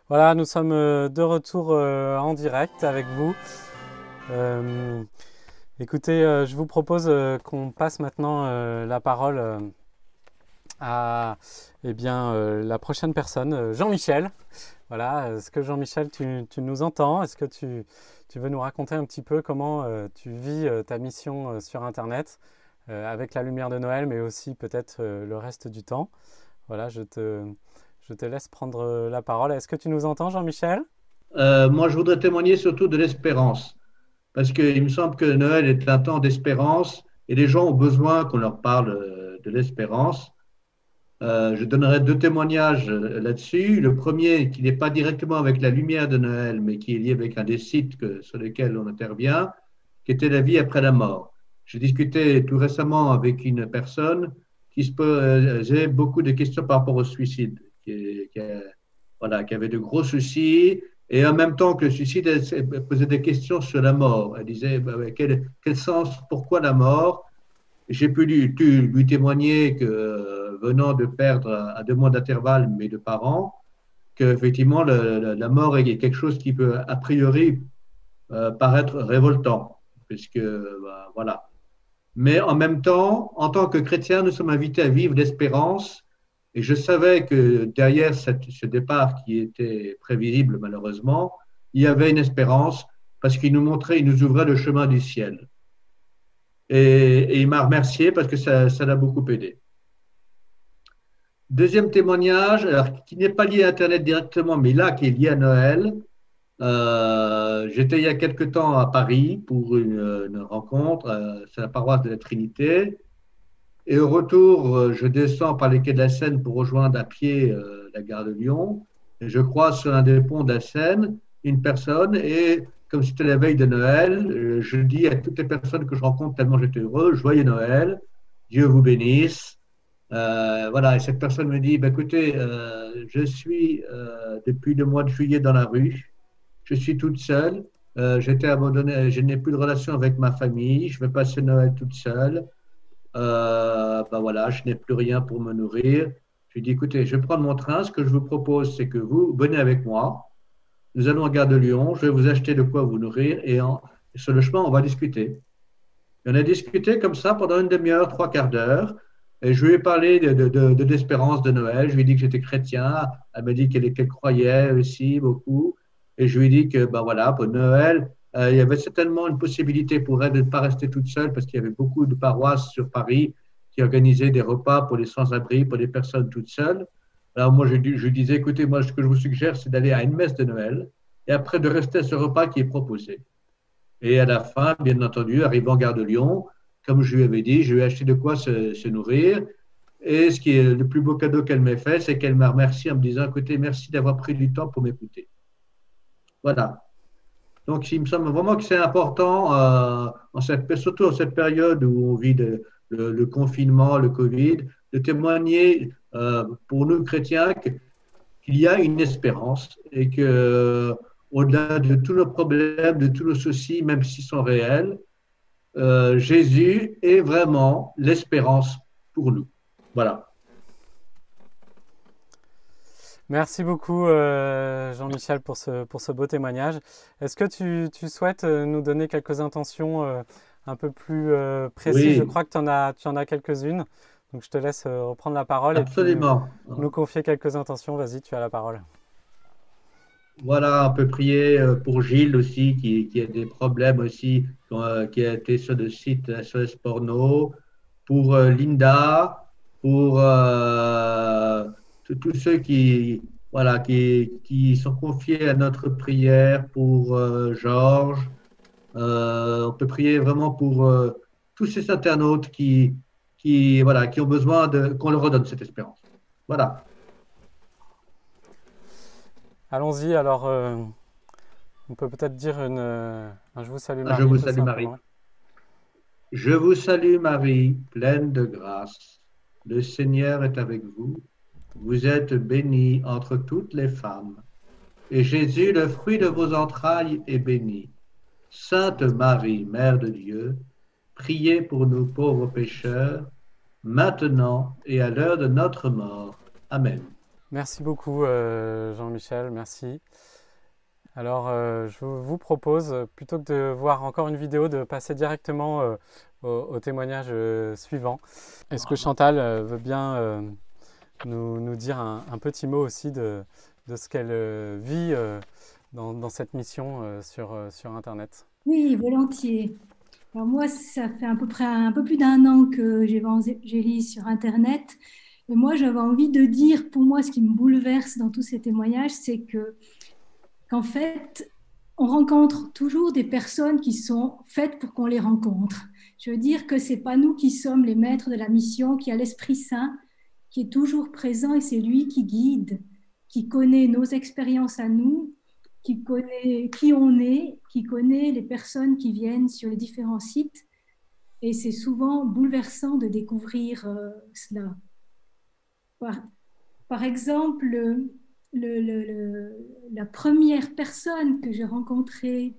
Voilà, nous sommes de retour en direct avec vous. Écoutez, je vous propose qu'on passe maintenant la parole à la prochaine personne, Jean-Michel. Voilà, est-ce que Jean-Michel, tu nous entends? Est-ce que tu veux nous raconter un petit peu comment tu vis ta mission sur Internet avec la lumière de Noël, mais aussi peut-être le reste du temps? Voilà, je te laisse prendre la parole. Est-ce que tu nous entends, Jean-Michel? Moi, je voudrais témoigner surtout de l'espérance, parce qu'il me semble que Noël est un temps d'espérance et les gens ont besoin qu'on leur parle de l'espérance. Je donnerai 2 témoignages là-dessus. Le premier, qui n'est pas directement avec la lumière de Noël, mais qui est lié avec un des sites sur lesquels on intervient, qui était la vie après la mort. J'ai discuté tout récemment avec une personne qui se posait beaucoup de questions par rapport au suicide, qui avait de gros soucis, et en même temps que le suicide, elle posait des questions sur la mort. Elle disait quel sens, pourquoi la mort? J'ai pu lui témoigner que venant de perdre à 2 mois d'intervalle mes 2 parents, qu'effectivement la mort est quelque chose qui peut a priori paraître révoltant, puisque voilà. Mais en même temps, en tant que chrétien, nous sommes invités à vivre l'espérance. Et je savais que derrière ce départ qui était prévisible malheureusement, il y avait une espérance parce qu'il nous ouvrait le chemin du ciel. Et il m'a remercié parce que ça l'a beaucoup aidé. Deuxième témoignage, alors, qui n'est pas lié à Internet directement, mais là qui est lié à Noël. J'étais il y a quelque temps à Paris pour une rencontre, c'est la paroisse de la Trinité. Et au retour, je descends par les quais de la Seine pour rejoindre à pied la gare de Lyon. Et je croise sur un des ponts de la Seine une personne et comme c'était la veille de Noël, je dis à toutes les personnes que je rencontre tellement j'étais heureux, joyeux Noël, Dieu vous bénisse. Voilà, et cette personne me dit, écoutez, je suis depuis le mois de juillet dans la rue, je suis toute seule, j'étais abandonnée, je n'ai plus de relation avec ma famille, je vais passer Noël toute seule. Voilà, je n'ai plus rien pour me nourrir. Je lui dis, écoutez, je vais prendre mon train. Ce que je vous propose, c'est que vous venez avec moi. Nous allons à Gare de Lyon. Je vais vous acheter de quoi vous nourrir. Et sur le chemin, on va discuter. Et on a discuté comme ça pendant une demi-heure, 3/4 d'heure. Et je lui ai parlé de l'espérance de Noël. Je lui ai dit que j'étais chrétien. Elle m'a dit qu'elle croyait aussi beaucoup. Et je lui ai dit que, voilà, pour Noël, il y avait certainement une possibilité pour elle de ne pas rester toute seule parce qu'il y avait beaucoup de paroisses sur Paris qui organisaient des repas pour les sans-abri, pour les personnes toutes seules. Alors moi, je disais, écoutez, moi, ce que je vous suggère, c'est d'aller à une messe de Noël et après de rester à ce repas qui est proposé. Et à la fin, bien entendu, arrivant en Gare de Lyon, comme je lui avais dit, je lui ai acheté de quoi se nourrir. Et ce qui est le plus beau cadeau qu'elle m'ait fait, c'est qu'elle m'a remercié en me disant, écoutez, merci d'avoir pris du temps pour m'écouter. Voilà. Donc, il me semble vraiment que c'est important, surtout en cette période où on vit le confinement, le Covid, de témoigner pour nous chrétiens qu'il y a une espérance et que, au-delà de tous nos problèmes, de tous nos soucis, même s'ils sont réels, Jésus est vraiment l'espérance pour nous. Voilà. Merci beaucoup Jean-Michel pour ce beau témoignage. Est-ce que tu souhaites nous donner quelques intentions un peu plus précises? Oui. Je crois que tu en as quelques-unes. Donc je te laisse reprendre la parole Absolument. et puis nous confier quelques intentions. Vas-y, tu as la parole. Voilà, on peut prier pour Gilles aussi, qui a des problèmes aussi, qui a été sur le site SOS Porno, pour Linda, pour tous ceux voilà, qui sont confiés à notre prière, pour Georges. On peut prier vraiment pour tous ces internautes voilà, qui ont besoin qu'on leur redonne cette espérance. Voilà. Allons-y, alors on peut peut-être dire un Je vous salue Marie. Je vous salue Marie. Je vous salue Marie, pleine de grâce. Le Seigneur est avec vous. Vous êtes bénie entre toutes les femmes. Et Jésus, le fruit de vos entrailles, est béni. Sainte Marie, Mère de Dieu, priez pour nous pauvres pécheurs, maintenant et à l'heure de notre mort. Amen. Merci beaucoup Jean-Michel, merci. Alors je vous propose, plutôt que de voir encore une vidéo, de passer directement au témoignage suivant. Est-ce que Chantal veut bien nous dire un petit mot aussi de ce qu'elle vit dans cette mission sur Internet? Oui, volontiers. Alors moi, ça fait à peu près un peu plus d'1 an que j'évangélise sur Internet. Et moi, j'avais envie de dire, pour moi, ce qui me bouleverse dans tous ces témoignages, c'est qu'en fait, on rencontre toujours des personnes qui sont faites pour qu'on les rencontre. Je veux dire que ce n'est pas nous qui sommes les maîtres de la mission, qu'il y a l'Esprit Saint qui est toujours présent et c'est lui qui guide, qui connaît nos expériences à nous, qui connaît qui on est, qui connaît les personnes qui viennent sur les différents sites. Et c'est souvent bouleversant de découvrir cela. Par exemple, la première personne que j'ai rencontrée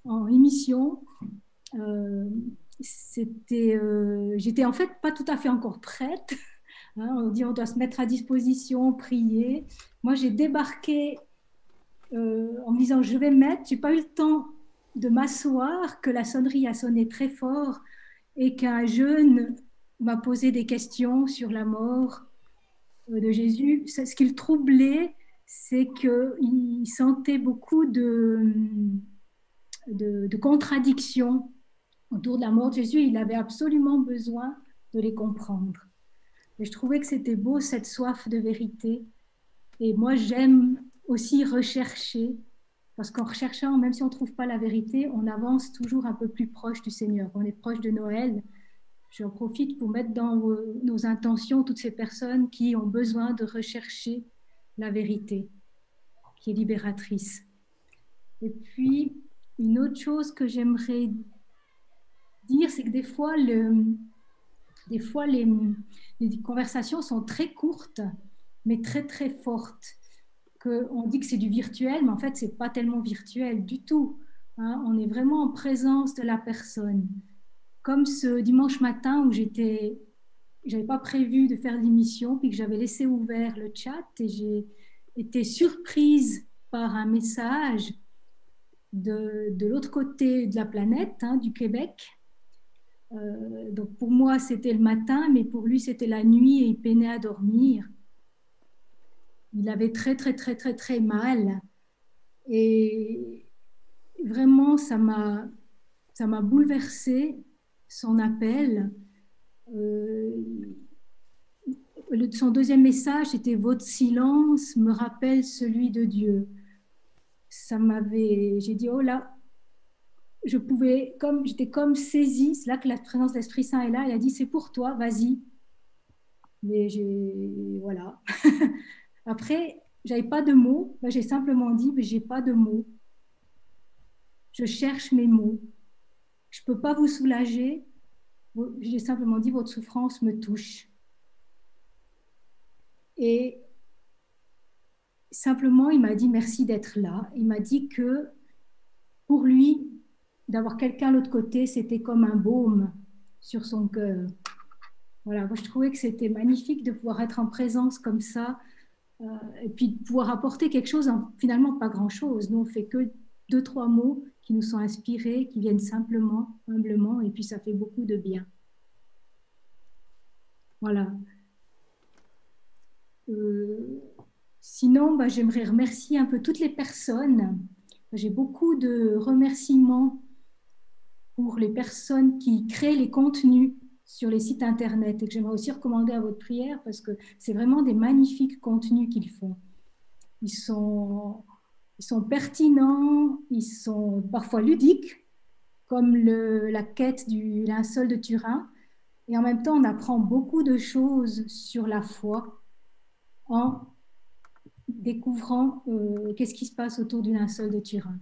en émission, j'étais en fait pas tout à fait encore prête. On dit on doit se mettre à disposition, prier. Moi, j'ai débarqué en me disant je vais mettre. J'ai pas eu le temps de m'asseoir que la sonnerie a sonné très fort et qu'un jeune m'a posé des questions sur la mort de Jésus. Ce qui le troublait, c'est qu'il sentait beaucoup de contradictions autour de la mort de Jésus. Il avait absolument besoin de les comprendre. Et je trouvais que c'était beau, cette soif de vérité. Et moi, j'aime aussi rechercher, parce qu'en recherchant, même si on ne trouve pas la vérité, on avance toujours un peu plus proche du Seigneur. On est proche de Noël. J'en profite pour mettre dans nos intentions toutes ces personnes qui ont besoin de rechercher la vérité, qui est libératrice. Et puis, une autre chose que j'aimerais dire, c'est que des fois, les conversations sont très courtes, mais très, très fortes. On dit que c'est du virtuel, mais en fait, ce n'est pas tellement virtuel du tout. On est vraiment en présence de la personne. Comme ce dimanche matin où j'avais pas prévu de faire l'émission, puis que j'avais laissé ouvert le chat et j'ai été surprise par un message de l'autre côté de la planète, du Québec. Donc pour moi, c'était le matin, mais pour lui, c'était la nuit et il peinait à dormir. Il avait très, très, très, très, très mal. Et vraiment, ça m'a bouleversée, son appel. Son deuxième message, c'était « Votre silence me rappelle celui de Dieu ». J'ai dit « Oh là !» j'étais comme saisie. C'est là que la présence de l'Esprit Saint est là. Il a dit, c'est pour toi, vas-y. Mais voilà. Après, j'avais pas de mots. Ben, j'ai simplement dit, mais j'ai pas de mots. Je cherche mes mots. Je peux pas vous soulager. J'ai simplement dit, votre souffrance me touche. Et simplement, il m'a dit merci d'être là. Il m'a dit que pour lui, d'avoir quelqu'un de l'autre côté, c'était comme un baume sur son cœur. Voilà, moi, je trouvais que c'était magnifique de pouvoir être en présence comme ça, et puis de pouvoir apporter quelque chose, finalement pas grand-chose. Nous, on fait que 2-3 mots qui nous sont inspirés, qui viennent simplement, humblement, et puis ça fait beaucoup de bien. Voilà. Sinon, j'aimerais remercier un peu toutes les personnes. J'ai beaucoup de remerciements pour les personnes qui créent les contenus sur les sites internet et que j'aimerais aussi recommander à votre prière parce que c'est vraiment des magnifiques contenus qu'ils font. Ils sont pertinents, ils sont parfois ludiques, comme la quête du linceul de Turin. Et en même temps, on apprend beaucoup de choses sur la foi en découvrant qu'est-ce qui se passe autour du linceul de Turin.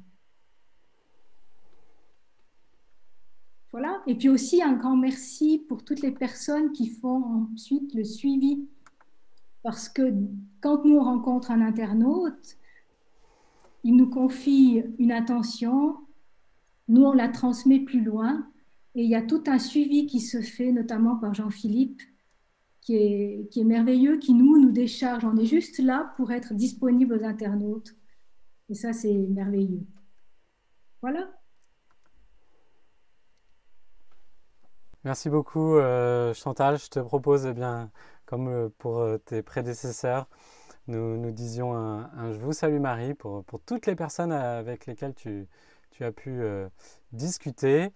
Voilà. Et puis aussi un grand merci pour toutes les personnes qui font ensuite le suivi. Parce que quand nous rencontrons un internaute, il nous confie une intention, nous on la transmet plus loin et il y a tout un suivi qui se fait, notamment par Jean-Philippe, qui est merveilleux, qui nous décharge. On est juste là pour être disponible aux internautes. Et ça, c'est merveilleux. Voilà. Merci beaucoup, Chantal. Je te propose, eh bien, comme pour tes prédécesseurs, nous disions un Je vous salue Marie pour toutes les personnes avec lesquelles tu as pu discuter.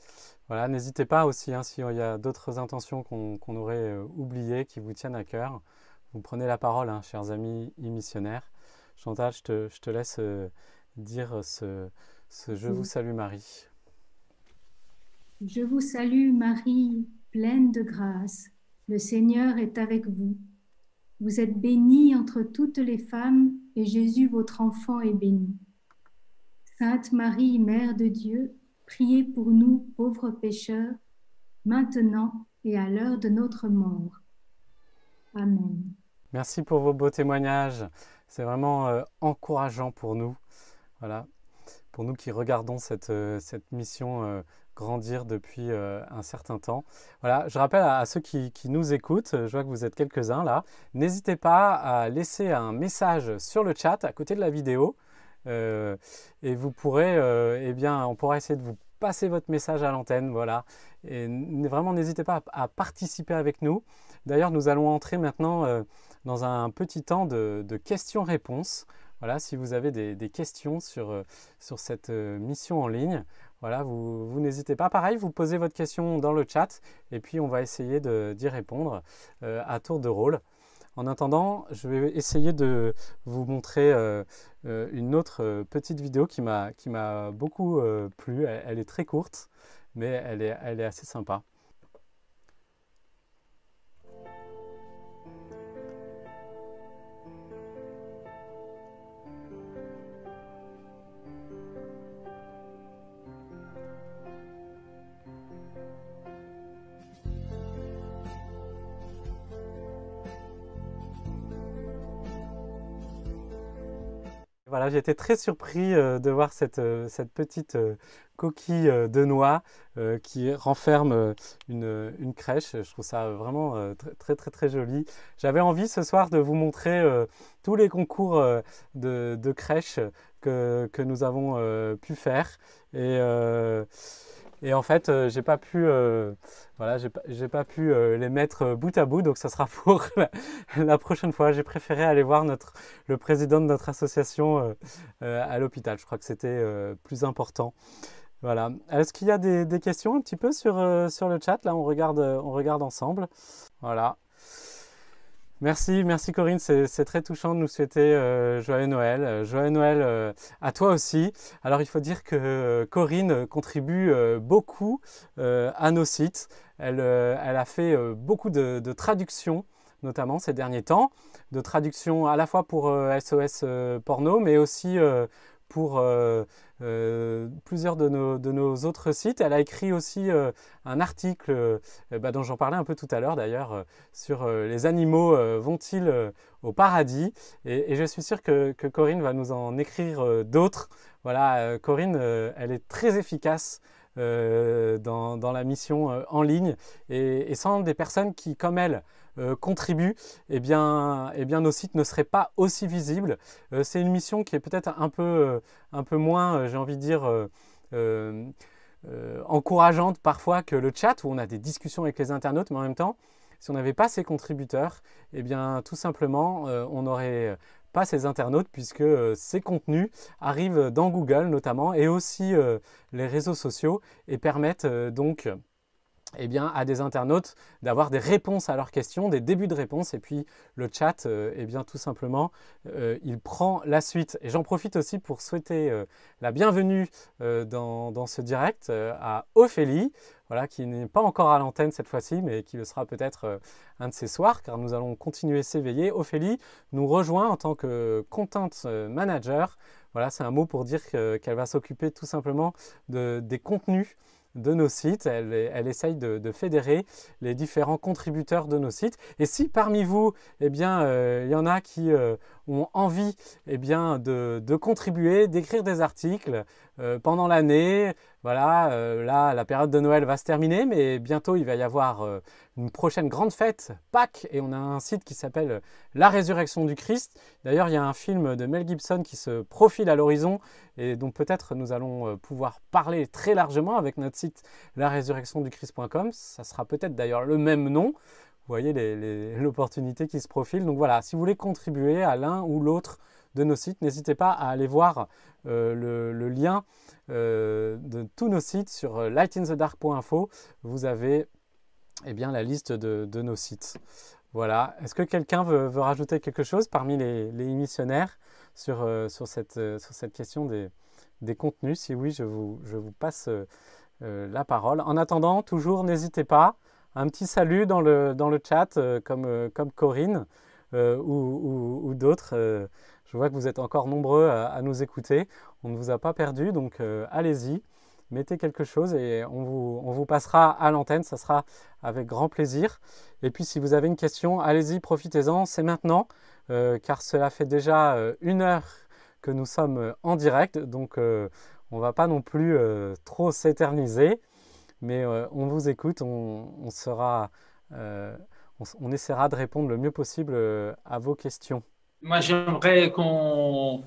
Voilà, n'hésitez pas aussi, hein, s'il y a d'autres intentions qu'on aurait oubliées, qui vous tiennent à cœur. Vous prenez la parole, hein, chers amis e-missionnaires. Chantal, je te laisse dire ce Je vous salue Marie. Je vous salue Marie, pleine de grâce. Le Seigneur est avec vous. Vous êtes bénie entre toutes les femmes et Jésus, votre enfant, est béni. Sainte Marie, Mère de Dieu, priez pour nous, pauvres pécheurs, maintenant et à l'heure de notre mort. Amen. Merci pour vos beaux témoignages. C'est vraiment encourageant pour nous. Voilà, pour nous qui regardons cette mission grandir depuis un certain temps. Voilà, je rappelle à ceux qui nous écoutent, je vois que vous êtes quelques-uns là, n'hésitez pas à laisser un message sur le chat à côté de la vidéo et vous pourrez, on pourra essayer de vous passer votre message à l'antenne, voilà. Et vraiment, n'hésitez pas à participer avec nous. D'ailleurs, nous allons entrer maintenant dans un petit temps de questions-réponses. Voilà, si vous avez des questions sur cette mission en ligne, voilà, vous n'hésitez pas. Pareil, vous posez votre question dans le chat et puis on va essayer d'y répondre à tour de rôle. En attendant, je vais essayer de vous montrer une autre petite vidéo qui m'a beaucoup plu. Elle est très courte, mais elle est assez sympa. Voilà, j'ai été très surpris de voir cette petite coquille de noix qui renferme une crèche. Je trouve ça vraiment très, très, très joli. J'avais envie ce soir de vous montrer tous les concours de crèche que nous avons pu faire. Et en fait, j'ai pas pu les mettre bout à bout, donc ça sera pour la prochaine fois. J'ai préféré aller voir le président de notre association à l'hôpital. Je crois que c'était plus important. Voilà. Est-ce qu'il y a des questions un petit peu sur le chat? Là, on regarde ensemble. Voilà. Merci Corinne, c'est très touchant de nous souhaiter joyeux Noël. Joyeux Noël à toi aussi. Alors il faut dire que Corinne contribue beaucoup à nos sites. Elle a fait beaucoup de traductions, notamment ces derniers temps, de traductions à la fois pour SOS Porno, mais aussi pour plusieurs de nos autres sites. Elle a écrit aussi un article dont j'en parlais un peu tout à l'heure d'ailleurs, sur les animaux vont-ils au paradis, et je suis sûr que Corinne va nous en écrire d'autres. Voilà, Corinne, elle est très efficace dans la mission en ligne, et sans des personnes qui, comme elle, contribuent, eh bien, nos sites ne seraient pas aussi visibles. C'est une mission qui est peut-être un peu moins, j'ai envie de dire, encourageante parfois que le chat, où on a des discussions avec les internautes, mais en même temps, si on n'avait pas ces contributeurs, eh bien, tout simplement, on n'aurait pas ces internautes, puisque ces contenus arrivent dans Google notamment, et aussi les réseaux sociaux, et permettent donc eh bien, à des internautes d'avoir des réponses à leurs questions, des débuts de réponses, et puis le chat, eh bien, tout simplement, il prend la suite. Et j'en profite aussi pour souhaiter la bienvenue dans ce direct à Ophélie, voilà, qui n'est pas encore à l'antenne cette fois-ci, mais qui le sera peut-être un de ces soirs, car nous allons continuer s'éveiller. Ophélie nous rejoint en tant que Content Manager. Voilà, c'est un mot pour dire qu'elle va s'occuper tout simplement des contenus de nos sites. Elle essaye de fédérer les différents contributeurs de nos sites. Et si parmi vous, eh bien, il y en a qui ont envie, eh bien, de contribuer, d'écrire des articles pendant l'année, voilà, là, la période de Noël va se terminer, mais bientôt, il va y avoir une prochaine grande fête, Pâques, et on a un site qui s'appelle La Résurrection du Christ. D'ailleurs, il y a un film de Mel Gibson qui se profile à l'horizon, et dont peut-être nous allons pouvoir parler très largement avec notre site larésurrectionduchrist.com. Ça sera peut-être d'ailleurs le même nom. Vous voyez l'opportunité qui se profile. Donc voilà, si vous voulez contribuer à l'un ou l'autre de nos sites, n'hésitez pas à aller voir le lien de tous nos sites sur lightinthedark.info. Vous avez eh bien, la liste de nos sites. Voilà. Est-ce que quelqu'un veut rajouter quelque chose parmi les missionnaires sur cette question des contenus? Si oui, je vous passe la parole. En attendant, toujours, n'hésitez pas. Un petit salut dans le chat, comme Corinne ou d'autres. Je vois que vous êtes encore nombreux à nous écouter. On ne vous a pas perdu, donc allez-y, mettez quelque chose et on vous passera à l'antenne. Ça sera avec grand plaisir. Et puis, si vous avez une question, allez-y, profitez-en. C'est maintenant, car cela fait déjà 1 heure que nous sommes en direct. Donc, on ne va pas non plus trop s'éterniser. Mais on vous écoute, on essaiera de répondre le mieux possible à vos questions. Moi, j'aimerais qu'on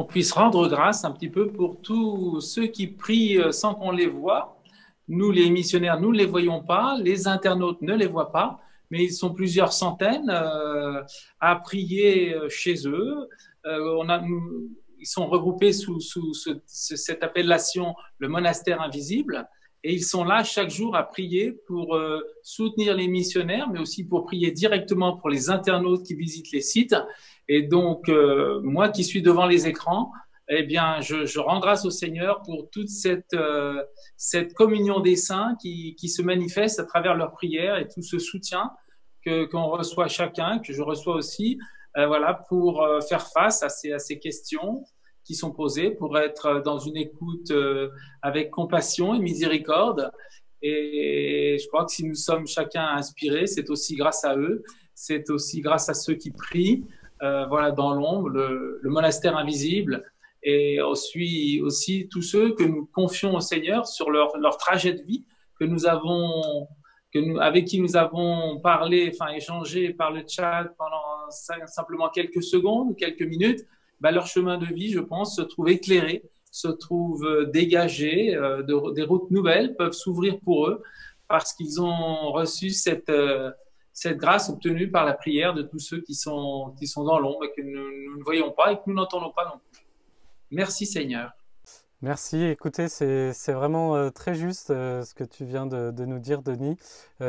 puisse rendre grâce un petit peu pour tous ceux qui prient sans qu'on les voie. Nous, les missionnaires, nous ne les voyons pas, les internautes ne les voient pas, mais ils sont plusieurs centaines à prier chez eux. Ils sont regroupés sous cette appellation, le monastère invisible. Et ils sont là chaque jour à prier pour soutenir les missionnaires, mais aussi pour prier directement pour les internautes qui visitent les sites. Et donc, moi qui suis devant les écrans, eh bien, je rends grâce au Seigneur pour toute cette communion des saints qui se manifeste à travers leurs prières et tout ce soutien qu'on reçoit chacun, que je reçois aussi, voilà, pour faire face à ces questions qui sont posées, pour être dans une écoute avec compassion et miséricorde. Et je crois que si nous sommes chacun inspirés, c'est aussi grâce à eux, c'est aussi grâce à ceux qui prient, voilà, dans l'ombre, le monastère invisible, et aussi tous ceux que nous confions au Seigneur sur leur trajet de vie, avec qui nous avons parlé, enfin échangé par le chat pendant simplement quelques secondes, quelques minutes. Leur chemin de vie, je pense, se trouve éclairé, se trouve dégagé, des routes nouvelles peuvent s'ouvrir pour eux parce qu'ils ont reçu cette grâce obtenue par la prière de tous ceux qui sont dans l'ombre et que nous ne voyons pas et que nous n'entendons pas non plus. Merci Seigneur. Merci. Écoutez, c'est vraiment très juste ce que tu viens de nous dire, Denis.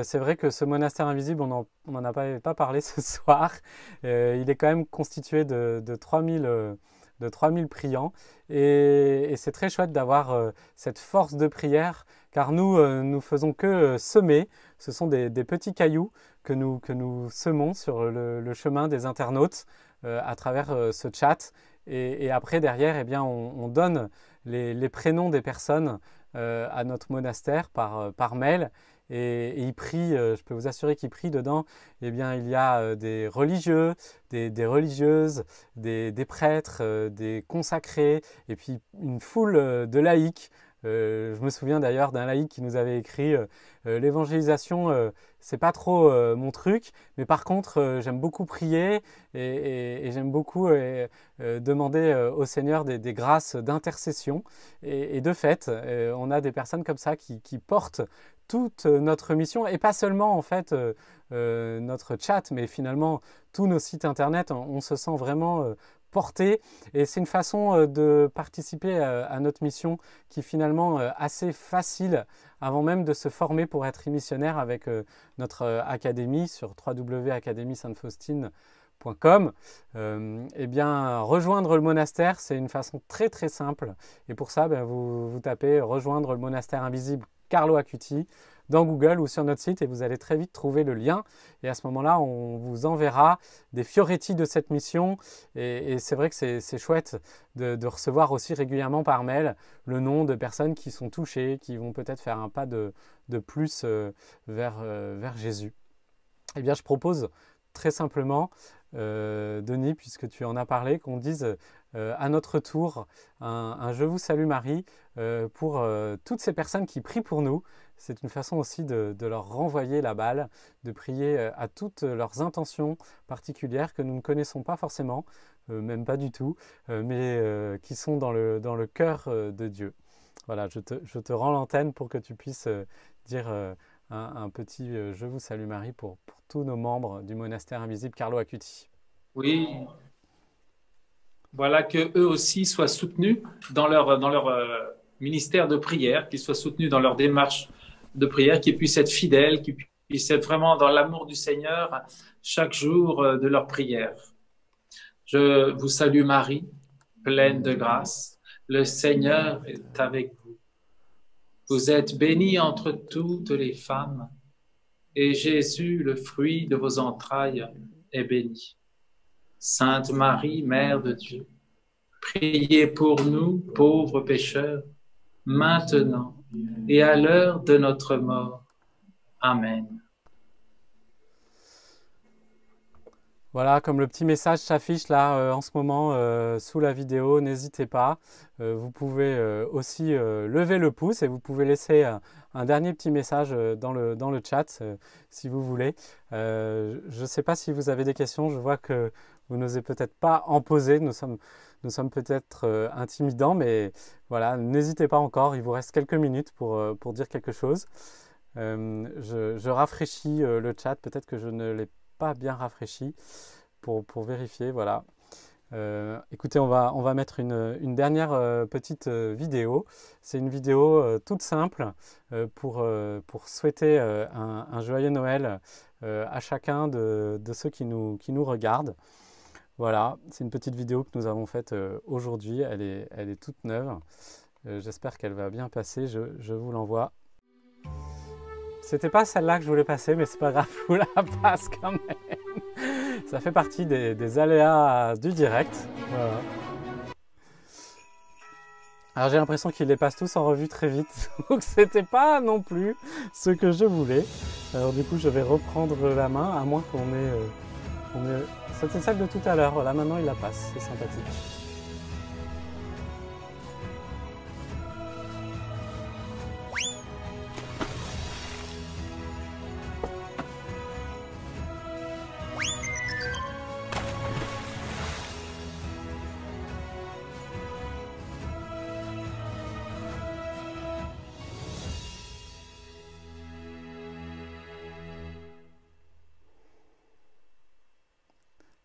C'est vrai que ce monastère invisible, on n'en a pas parlé ce soir. Il est quand même constitué de 3000 priants. Et c'est très chouette d'avoir cette force de prière, car nous faisons que semer. Ce sont des petits cailloux que nous semons sur le chemin des internautes à travers ce chat. Et après, derrière, eh bien, on donne les prénoms des personnes à notre monastère par mail. Et ils prient, je peux vous assurer qu'ils prient dedans. Eh bien, il y a des religieux, des religieuses, des prêtres, des consacrés, et puis une foule de laïcs. Je me souviens d'ailleurs d'un laïc qui nous avait écrit l'évangélisation, c'est pas trop mon truc, mais par contre, j'aime beaucoup prier et j'aime beaucoup demander au Seigneur des grâces d'intercession. Et de fait, on a des personnes comme ça qui portent toute notre mission, et pas seulement en fait notre chat, mais finalement tous nos sites internet. On se sent vraiment porté, et c'est une façon de participer à notre mission qui est finalement assez facile avant même de se former pour être missionnaire avec notre académie sur www.academie-sainte-faustine.com. Eh bien, rejoindre le monastère, c'est une façon très très simple, et pour ça, vous tapez rejoindre le monastère invisible Carlo Acuti dans Google ou sur notre site, et vous allez très vite trouver le lien, et à ce moment-là, on vous enverra des fioretti de cette mission, et c'est vrai que c'est chouette de recevoir aussi régulièrement par mail le nom de personnes qui sont touchées, qui vont peut-être faire un pas de plus vers Jésus. Eh bien, je propose très simplement, Denis, puisque tu en as parlé, qu'on dise à notre tour un Je vous salue Marie pour toutes ces personnes qui prient pour nous. C'est une façon aussi de leur renvoyer la balle, de prier à toutes leurs intentions particulières que nous ne connaissons pas forcément, même pas du tout, mais qui sont dans le cœur de Dieu. Voilà, je te rends l'antenne pour que tu puisses dire un petit Je vous salue Marie pour tous nos membres du monastère invisible Carlo Acuti. Oui, voilà, que eux aussi soient soutenus dans leur ministère de prière, qu'ils soient soutenus dans leur démarche de prière, qu'ils puissent être fidèles, qu'ils puissent être vraiment dans l'amour du Seigneur chaque jour de leur prière. Je vous salue Marie, pleine de grâce. Le Seigneur est avec vous. Vous êtes bénie entre toutes les femmes, et Jésus, le fruit de vos entrailles, est béni. Sainte Marie, Mère de Dieu, priez pour nous, pauvres pécheurs, maintenant et à l'heure de notre mort. Amen. Voilà, comme le petit message s'affiche là en ce moment sous la vidéo, n'hésitez pas. Vous pouvez aussi lever le pouce, et vous pouvez laisser un dernier petit message dans le chat si vous voulez. Je ne sais pas si vous avez des questions, je vois que vous n'osez peut-être pas en poser, nous sommes peut-être intimidants, mais voilà, n'hésitez pas encore, il vous reste quelques minutes pour dire quelque chose. Je rafraîchis le chat, peut-être que je ne l'ai pas bien rafraîchi pour vérifier. Voilà. Écoutez, on va mettre une dernière petite vidéo. C'est une vidéo toute simple pour souhaiter un joyeux Noël à chacun de ceux qui nous regardent. Voilà, c'est une petite vidéo que nous avons faite aujourd'hui. Elle est toute neuve. J'espère qu'elle va bien passer. Je vous l'envoie. C'était pas celle-là que je voulais passer, mais c'est pas grave, je vous la passe quand même. Ça fait partie des aléas du direct. Voilà. Alors j'ai l'impression qu'ils les passent tous en revue très vite, donc c'était pas non plus ce que je voulais. Alors du coup je vais reprendre la main, à moins qu'on ait... C'était celle de tout à l'heure, voilà, maintenant il la passe, c'est sympathique.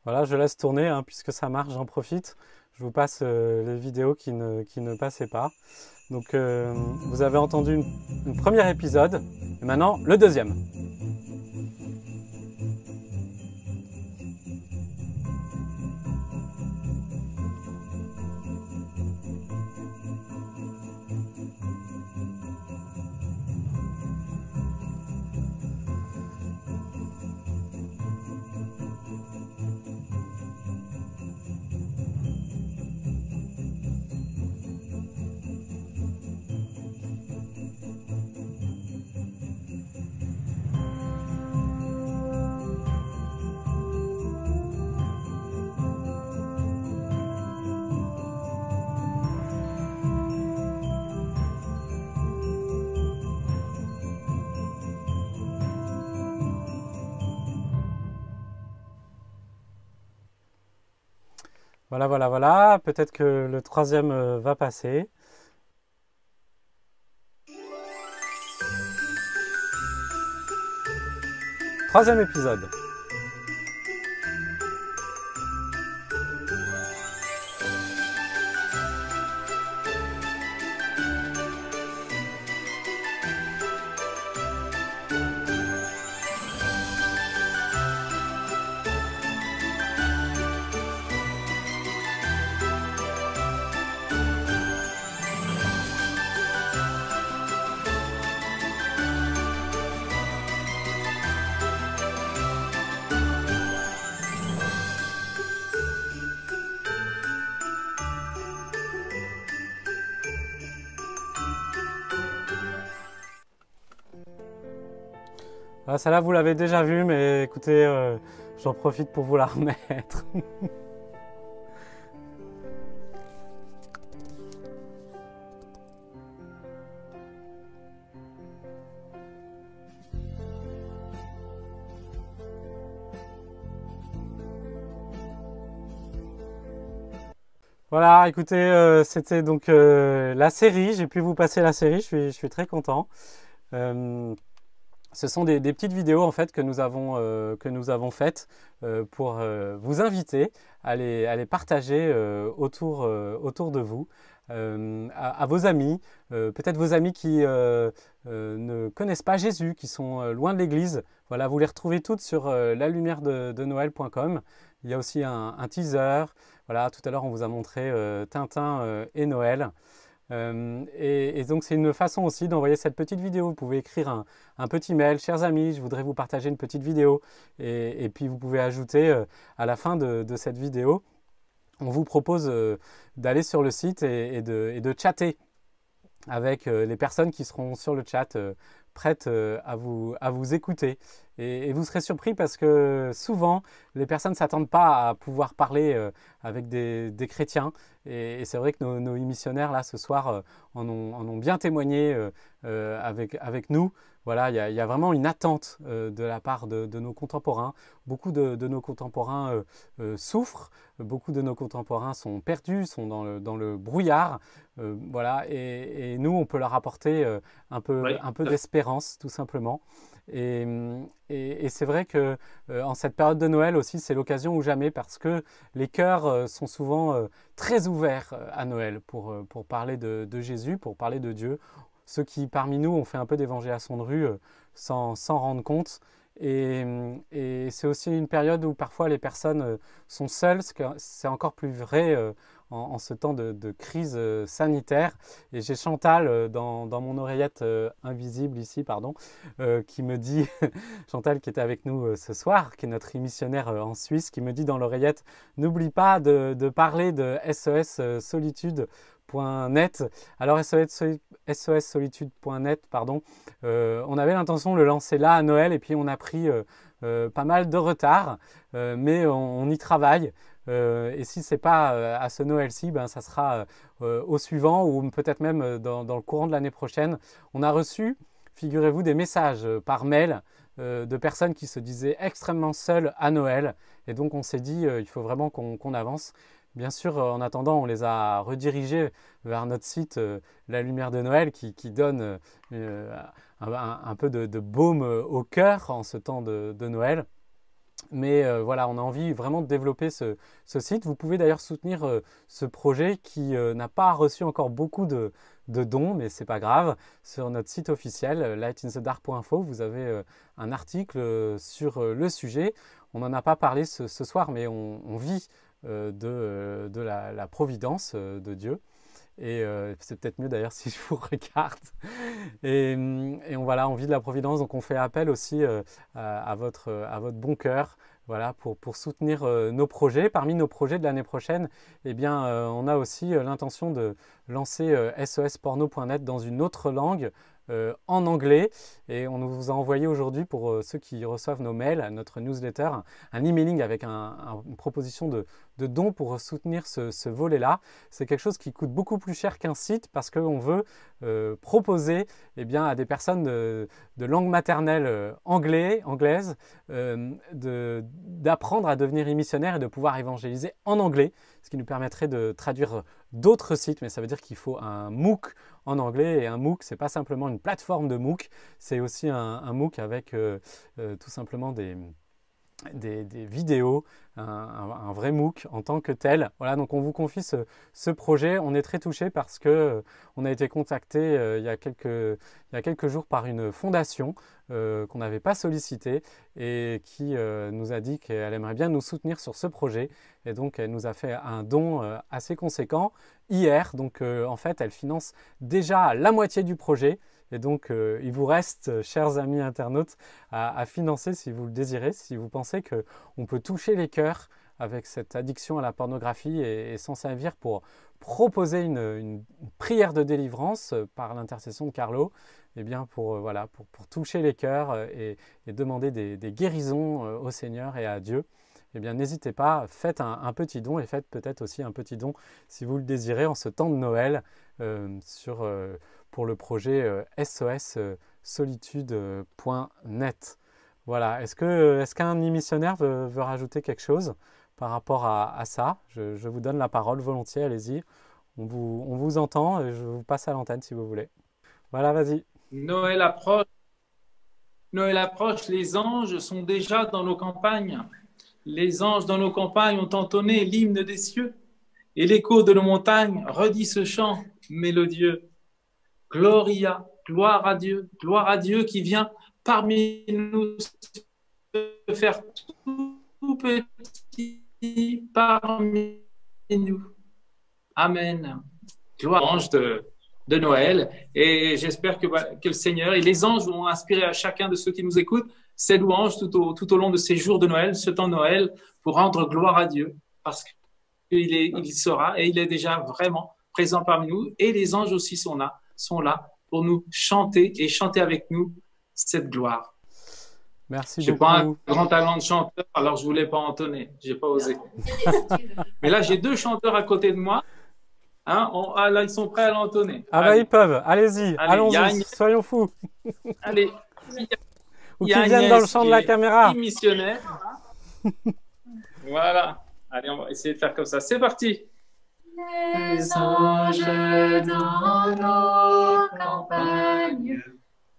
Voilà, je laisse tourner, hein, puisque ça marche, j'en profite. je vous passe les vidéos qui ne passaient pas. Donc vous avez entendu un premier épisode, et maintenant le deuxième. Voilà, voilà, voilà. Peut-être que le troisième va passer. Troisième épisode. Ah, celle-là, vous l'avez déjà vue, mais écoutez, j'en profite pour vous la remettre. Voilà, écoutez, c'était donc la série. J'ai pu vous passer la série, je suis très content. Ce sont des petites vidéos en fait que nous avons faites pour vous inviter à les partager autour de vous, à vos amis, peut-être vos amis qui ne connaissent pas Jésus, qui sont loin de l'Église. Voilà, vous les retrouvez toutes sur lalumière-de-noël.com. Il y a aussi un teaser. Voilà, tout à l'heure on vous a montré Tintin et Noël. Et donc c'est une façon aussi d'envoyer cette petite vidéo. Vous pouvez écrire un petit mail: chers amis, je voudrais vous partager une petite vidéo, et puis vous pouvez ajouter à la fin de cette vidéo, on vous propose d'aller sur le site et de chatter avec les personnes qui seront sur le chat, prêtes à vous écouter. Et vous serez surpris parce que souvent, les personnes ne s'attendent pas à pouvoir parler avec des chrétiens. Et c'est vrai que nos missionnaires, là, ce soir, en ont bien témoigné avec nous. Voilà, il y a vraiment une attente de la part de nos contemporains. Beaucoup de nos contemporains souffrent. Beaucoup de nos contemporains sont perdus, sont dans le brouillard. Voilà, et nous, on peut leur apporter un peu d'espérance, tout simplement. Et c'est vrai que en cette période de Noël aussi, c'est l'occasion ou jamais, parce que les cœurs sont souvent très ouverts à Noël pour parler de Jésus, pour parler de Dieu. Ceux qui parmi nous ont fait un peu d'évangélisation de rue sans rendre compte. Et c'est aussi une période où parfois les personnes sont seules. C'est encore plus vrai en ce temps de crise sanitaire. Et j'ai Chantal dans mon oreillette invisible ici, pardon, qui me dit, Chantal qui était avec nous ce soir, qui est notre missionnaire en Suisse, qui me dit dans l'oreillette: n'oublie pas de parler de SOS Solitude.net. Alors SOSsolitude.net, pardon, on avait l'intention de le lancer là à Noël, et puis on a pris pas mal de retard, mais on y travaille. Et si ce n'est pas à ce Noël-ci, ben, ça sera au suivant, ou peut-être même dans le courant de l'année prochaine. On a reçu, figurez-vous, des messages par mail de personnes qui se disaient extrêmement seules à Noël. Et donc on s'est dit, il faut vraiment qu'on avance. Bien sûr, en attendant, on les a redirigés vers notre site La Lumière de Noël, qui donne un peu de baume au cœur en ce temps de Noël. Mais voilà, on a envie vraiment de développer ce site. Vous pouvez d'ailleurs soutenir ce projet qui n'a pas reçu encore beaucoup de dons, mais c'est pas grave. Sur notre site officiel, lightinthedark.info, vous avez un article sur le sujet. On n'en a pas parlé ce soir, mais on vit de la providence de Dieu. Et c'est peut-être mieux d'ailleurs si je vous regarde. Et voilà, on vit de la providence, donc on fait appel aussi à votre bon cœur, voilà, pour soutenir nos projets. Parmi nos projets de l'année prochaine, eh bien, on a aussi l'intention de lancer sosporno.net dans une autre langue, en anglais. Et on vous a envoyé aujourd'hui, pour ceux qui reçoivent nos mails, notre newsletter, un emailing avec une proposition de dons pour soutenir ce volet-là. C'est quelque chose qui coûte beaucoup plus cher qu'un site parce qu'on veut proposer eh bien, à des personnes de langue maternelle anglaise d'apprendre à devenir missionnaire et de pouvoir évangéliser en anglais, ce qui nous permettrait de traduire d'autres sites, mais ça veut dire qu'il faut un MOOC en anglais. Et un MOOC, ce n'est pas simplement une plateforme de MOOC, c'est aussi un MOOC avec tout simplement des vidéos, un vrai MOOC en tant que tel. Voilà, donc on vous confie ce projet. On est très touchés parce que on a été contacté il y a quelques jours par une fondation qu'on n'avait pas sollicitée et qui nous a dit qu'elle aimerait bien nous soutenir sur ce projet. Et donc elle nous a fait un don assez conséquent hier. Donc en fait, elle finance déjà la moitié du projet. Et donc, il vous reste, chers amis internautes, à financer si vous le désirez, si vous pensez qu'on peut toucher les cœurs avec cette addiction à la pornographie et s'en servir pour proposer une prière de délivrance par l'intercession de Carlo, eh bien pour toucher les cœurs et demander des guérisons au Seigneur et à Dieu. Eh bien, n'hésitez pas, faites un petit don et faites peut-être aussi un petit don si vous le désirez en ce temps de Noël pour le projet SOSsolitude.net. Voilà. Est-ce qu'un missionnaire veut rajouter quelque chose par rapport à ça? Je vous donne la parole volontiers, allez-y. On vous entend et je vous passe à l'antenne si vous voulez. Voilà, vas-y. Noël approche, les anges sont déjà dans nos campagnes. Les anges dans nos campagnes ont entonné l'hymne des cieux et l'écho de nos montagnes redit ce chant mélodieux. Gloria, gloire à Dieu qui vient parmi nous se faire tout petit parmi nous. Amen. Gloire aux anges de Noël. Et j'espère que le Seigneur et les anges vont inspirer à chacun de ceux qui nous écoutent ces louanges tout au long de ces jours de Noël, ce temps de Noël, pour rendre gloire à Dieu, parce qu'il sera et il est déjà vraiment présent parmi nous. Et les anges aussi sont là pour nous chanter et chanter avec nous cette gloire. Merci beaucoup. Je n'ai pas un grand talent de chanteur, alors je ne voulais pas entonner. Je n'ai pas osé. Mais là, j'ai 2 chanteurs à côté de moi. Hein, là, ils sont prêts à l'entonner. Ah bah, ils peuvent. Allez-y, allons-y, soyons fous. Allez. Ou qui viennent dans le champ de la caméra. Missionnaire. Voilà. Allez, on va essayer de faire comme ça. C'est parti. Les anges dans nos campagnes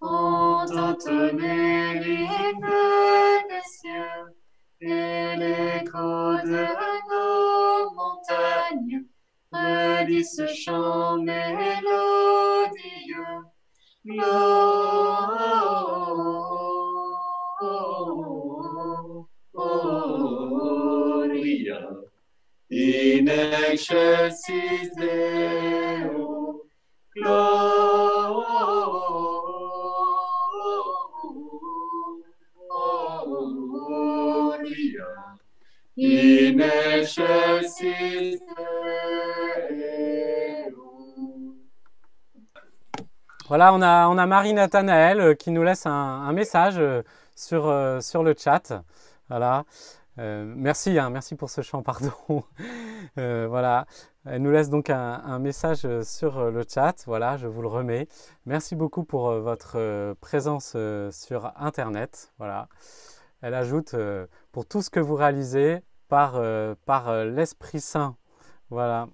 ont entonné l'hymne des cieux et l'écho de nos montagnes redit ce chant mélodieux. Gloria in excelsis Deo. Gloria in excelsis Deo. Voilà, on a Marie-Nathanaël qui nous laisse un message sur le chat. Voilà. Merci pour ce chant, pardon. Voilà. Elle nous laisse donc un message sur le chat. Voilà, je vous le remets. Merci beaucoup pour votre présence sur Internet. Voilà. Elle ajoute pour tout ce que vous réalisez par l'Esprit Saint. Voilà.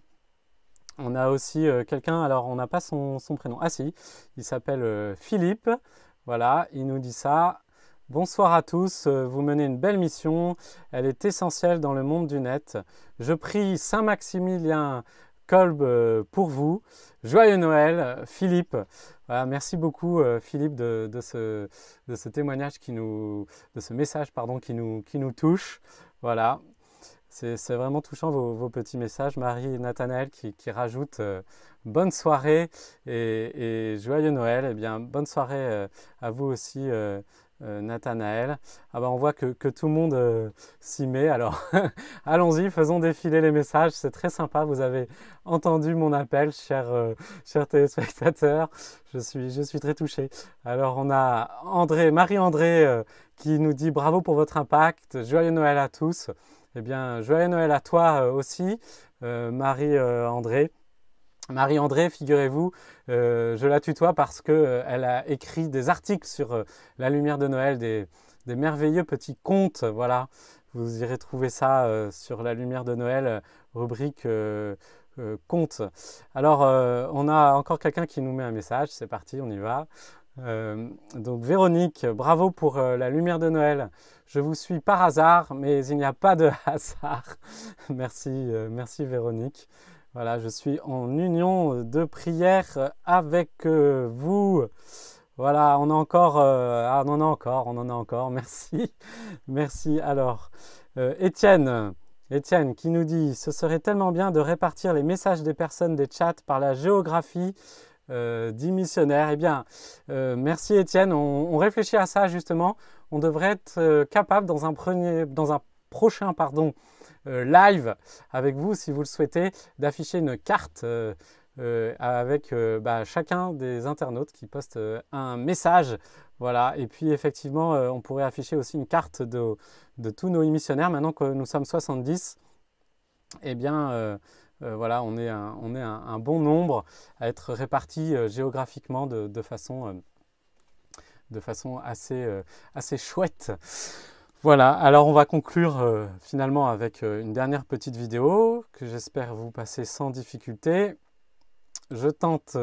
On a aussi quelqu'un, alors on n'a pas son prénom. Ah si, il s'appelle Philippe. Voilà, il nous dit ça. Bonsoir à tous, vous menez une belle mission, elle est essentielle dans le monde du net. Je prie Saint Maximilien Kolb pour vous. Joyeux Noël, Philippe. Voilà, merci beaucoup Philippe de ce témoignage de ce message pardon, qui nous touche. Voilà, c'est vraiment touchant vos petits messages. Marie et Nathanaël qui rajoutent bonne soirée et joyeux Noël. Eh bien, bonne soirée à vous aussi. Nathanaël. Ah ben, on voit que tout le monde s'y met, alors allons-y, faisons défiler les messages, c'est très sympa, vous avez entendu mon appel, chers téléspectateurs, je suis très touché. Alors on a Marie-André qui nous dit bravo pour votre impact, joyeux Noël à tous. Eh bien, joyeux Noël à toi aussi, Marie-André. Marie-André, figurez-vous, je la tutoie parce qu'elle a écrit des articles sur la lumière de Noël, des merveilleux petits contes, voilà. Vous irez trouver ça sur la lumière de Noël, rubrique contes. Alors, on a encore quelqu'un qui nous met un message, c'est parti, on y va. Donc Véronique, bravo pour la lumière de Noël. Je vous suis par hasard, mais il n'y a pas de hasard. Merci Véronique. Voilà, je suis en union de prière avec vous. Voilà, on en a encore. Merci, merci. Alors, Étienne qui nous dit « Ce serait tellement bien de répartir les messages des personnes des chats par la géographie dit missionnaire. » Eh bien, merci Étienne. On réfléchit à ça justement. On devrait être capable dans un prochain live avec vous, si vous le souhaitez, d'afficher une carte avec chacun des internautes qui poste un message. Voilà. Et puis effectivement, on pourrait afficher aussi une carte de tous nos missionnaires. Maintenant que nous sommes 70, eh bien, voilà, on est un bon nombre à être répartis géographiquement de façon assez chouette. Voilà, alors on va conclure finalement avec une dernière petite vidéo que j'espère vous passer sans difficulté. Je tente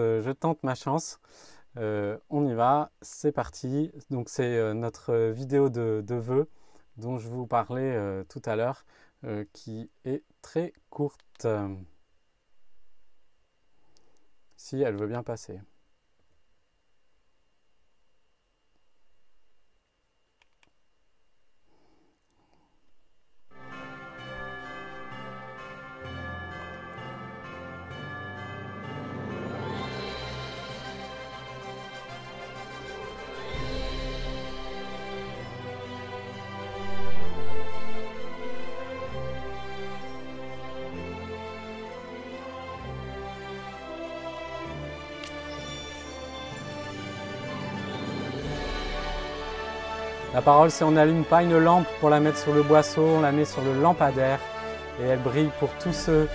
ma chance. On y va, c'est parti. Donc c'est notre vidéo de vœux dont je vous parlais tout à l'heure, qui est très courte. Si elle veut bien passer. La parole, c'est on n'allume pas une lampe pour la mettre sur le boisseau, on la met sur le lampadaire et elle brille pour tous ceux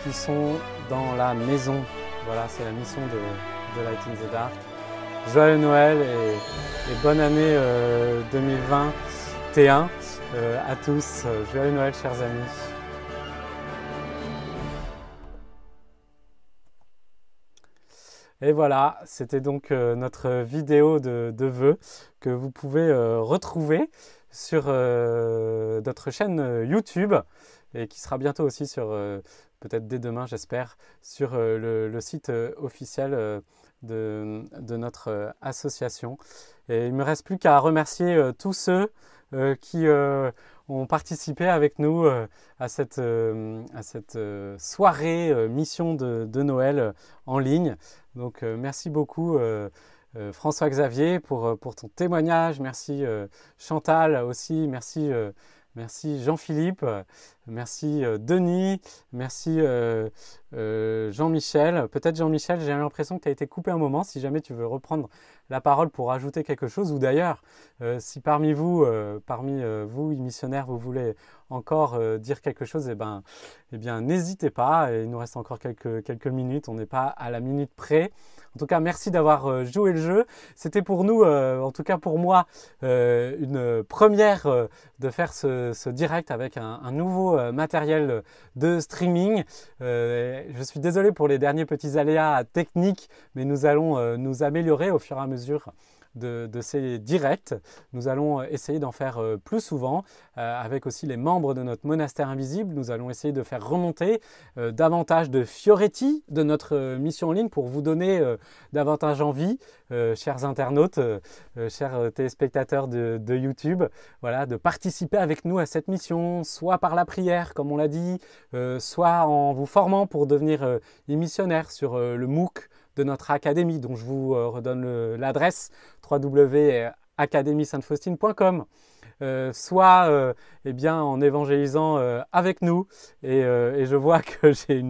qui sont dans la maison. Voilà, c'est la mission de Light in the Dark. Joyeux Noël et bonne année 2021 à tous. Joyeux Noël, chers amis. Et voilà, c'était donc notre vidéo de vœux que vous pouvez retrouver sur notre chaîne YouTube et qui sera bientôt aussi sur, peut-être dès demain j'espère, sur le site officiel de notre association. Et il ne me reste plus qu'à remercier tous ceux qui ont participé avec nous à cette soirée mission de Noël en ligne. Donc merci beaucoup François-Xavier pour ton témoignage, merci Chantal aussi, merci Jean-Philippe, merci Denis, merci Jean-Michel. Peut-être Jean-Michel, j'ai l'impression que tu as été coupé un moment, si jamais tu veux reprendre la parole pour ajouter quelque chose, ou d'ailleurs, si parmi vous, missionnaires, vous voulez encore dire quelque chose, eh bien n'hésitez pas, il nous reste encore quelques minutes, on n'est pas à la minute près. En tout cas, merci d'avoir joué le jeu. C'était pour nous, en tout cas pour moi, une première de faire ce direct avec un nouveau matériel de streaming. Je suis désolé pour les derniers petits aléas techniques, mais nous allons nous améliorer au fur et à mesure de ces directs. Nous allons essayer d'en faire plus souvent avec aussi les membres de notre monastère invisible. Nous allons essayer de faire remonter davantage de Fioretti de notre mission en ligne pour vous donner davantage envie, chers internautes, chers téléspectateurs de YouTube, voilà, de participer avec nous à cette mission, soit par la prière, comme on l'a dit, soit en vous formant pour devenir missionnaire sur le MOOC de notre académie, dont je vous redonne l'adresse www.academiesainte-faustine.com. Soit eh bien, en évangélisant avec nous. Et je vois que j'ai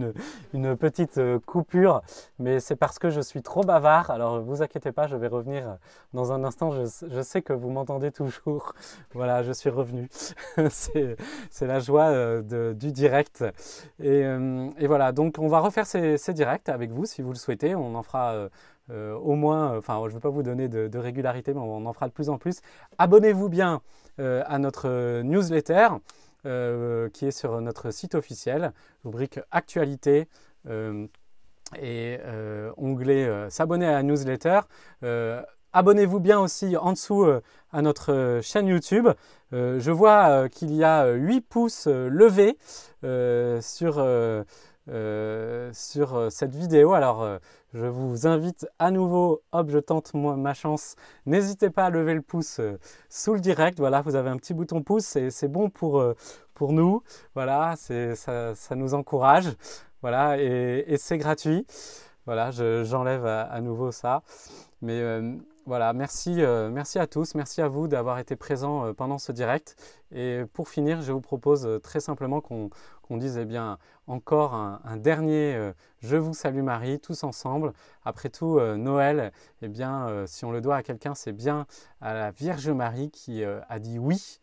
une petite coupure, mais c'est parce que je suis trop bavard. Alors, vous inquiétez pas, je vais revenir dans un instant. Je sais que vous m'entendez toujours. Voilà, je suis revenu. C'est la joie du direct. Et voilà, donc on va refaire ces directs avec vous si vous le souhaitez. On en fera... au moins, enfin je ne vais pas vous donner de régularité, mais on en fera de plus en plus. Abonnez-vous bien à notre newsletter qui est sur notre site officiel, rubrique actualité et onglet s'abonner à la newsletter. Abonnez-vous bien aussi en dessous à notre chaîne YouTube. Je vois qu'il y a 8 pouces levés sur cette vidéo. Alors, je vous invite à nouveau, hop, je tente ma chance. N'hésitez pas à lever le pouce sous le direct. Voilà, vous avez un petit bouton pouce et c'est bon pour nous. Voilà, ça nous encourage. Voilà, et c'est gratuit. Voilà, j'enlève à nouveau ça. Mais voilà, merci à tous. Merci à vous d'avoir été présents pendant ce direct. Et pour finir, je vous propose très simplement qu'on dise eh bien, encore un dernier Je vous salue Marie, tous ensemble. Après tout, Noël, eh bien, si on le doit à quelqu'un, c'est bien à la Vierge Marie qui a dit oui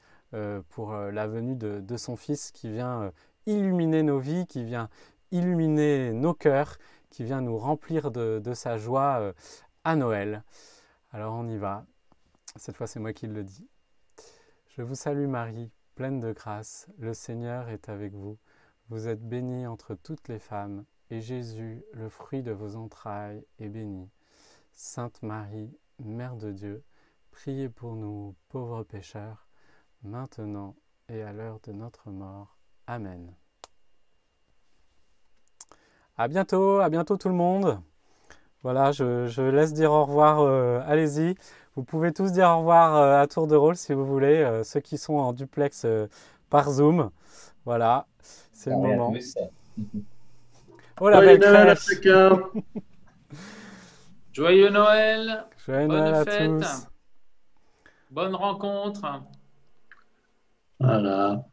pour la venue de son Fils qui vient illuminer nos vies, qui vient illuminer nos cœurs, qui vient nous remplir de sa joie à Noël. Alors on y va. Cette fois, c'est moi qui le dis. Je vous salue Marie, pleine de grâce, le Seigneur est avec vous. Vous êtes bénie entre toutes les femmes, et Jésus, le fruit de vos entrailles, est béni. Sainte Marie, Mère de Dieu, priez pour nous pauvres pécheurs, maintenant et à l'heure de notre mort. Amen. À bientôt tout le monde. Voilà, je laisse dire au revoir, allez-y. Vous pouvez tous dire au revoir à tour de rôle si vous voulez, ceux qui sont en duplex par Zoom. Voilà, c'est le moment. Oh la belle crèche. Joyeux Noël. Joyeux Bonne Noël à fête. tous. Bonne rencontre. Voilà.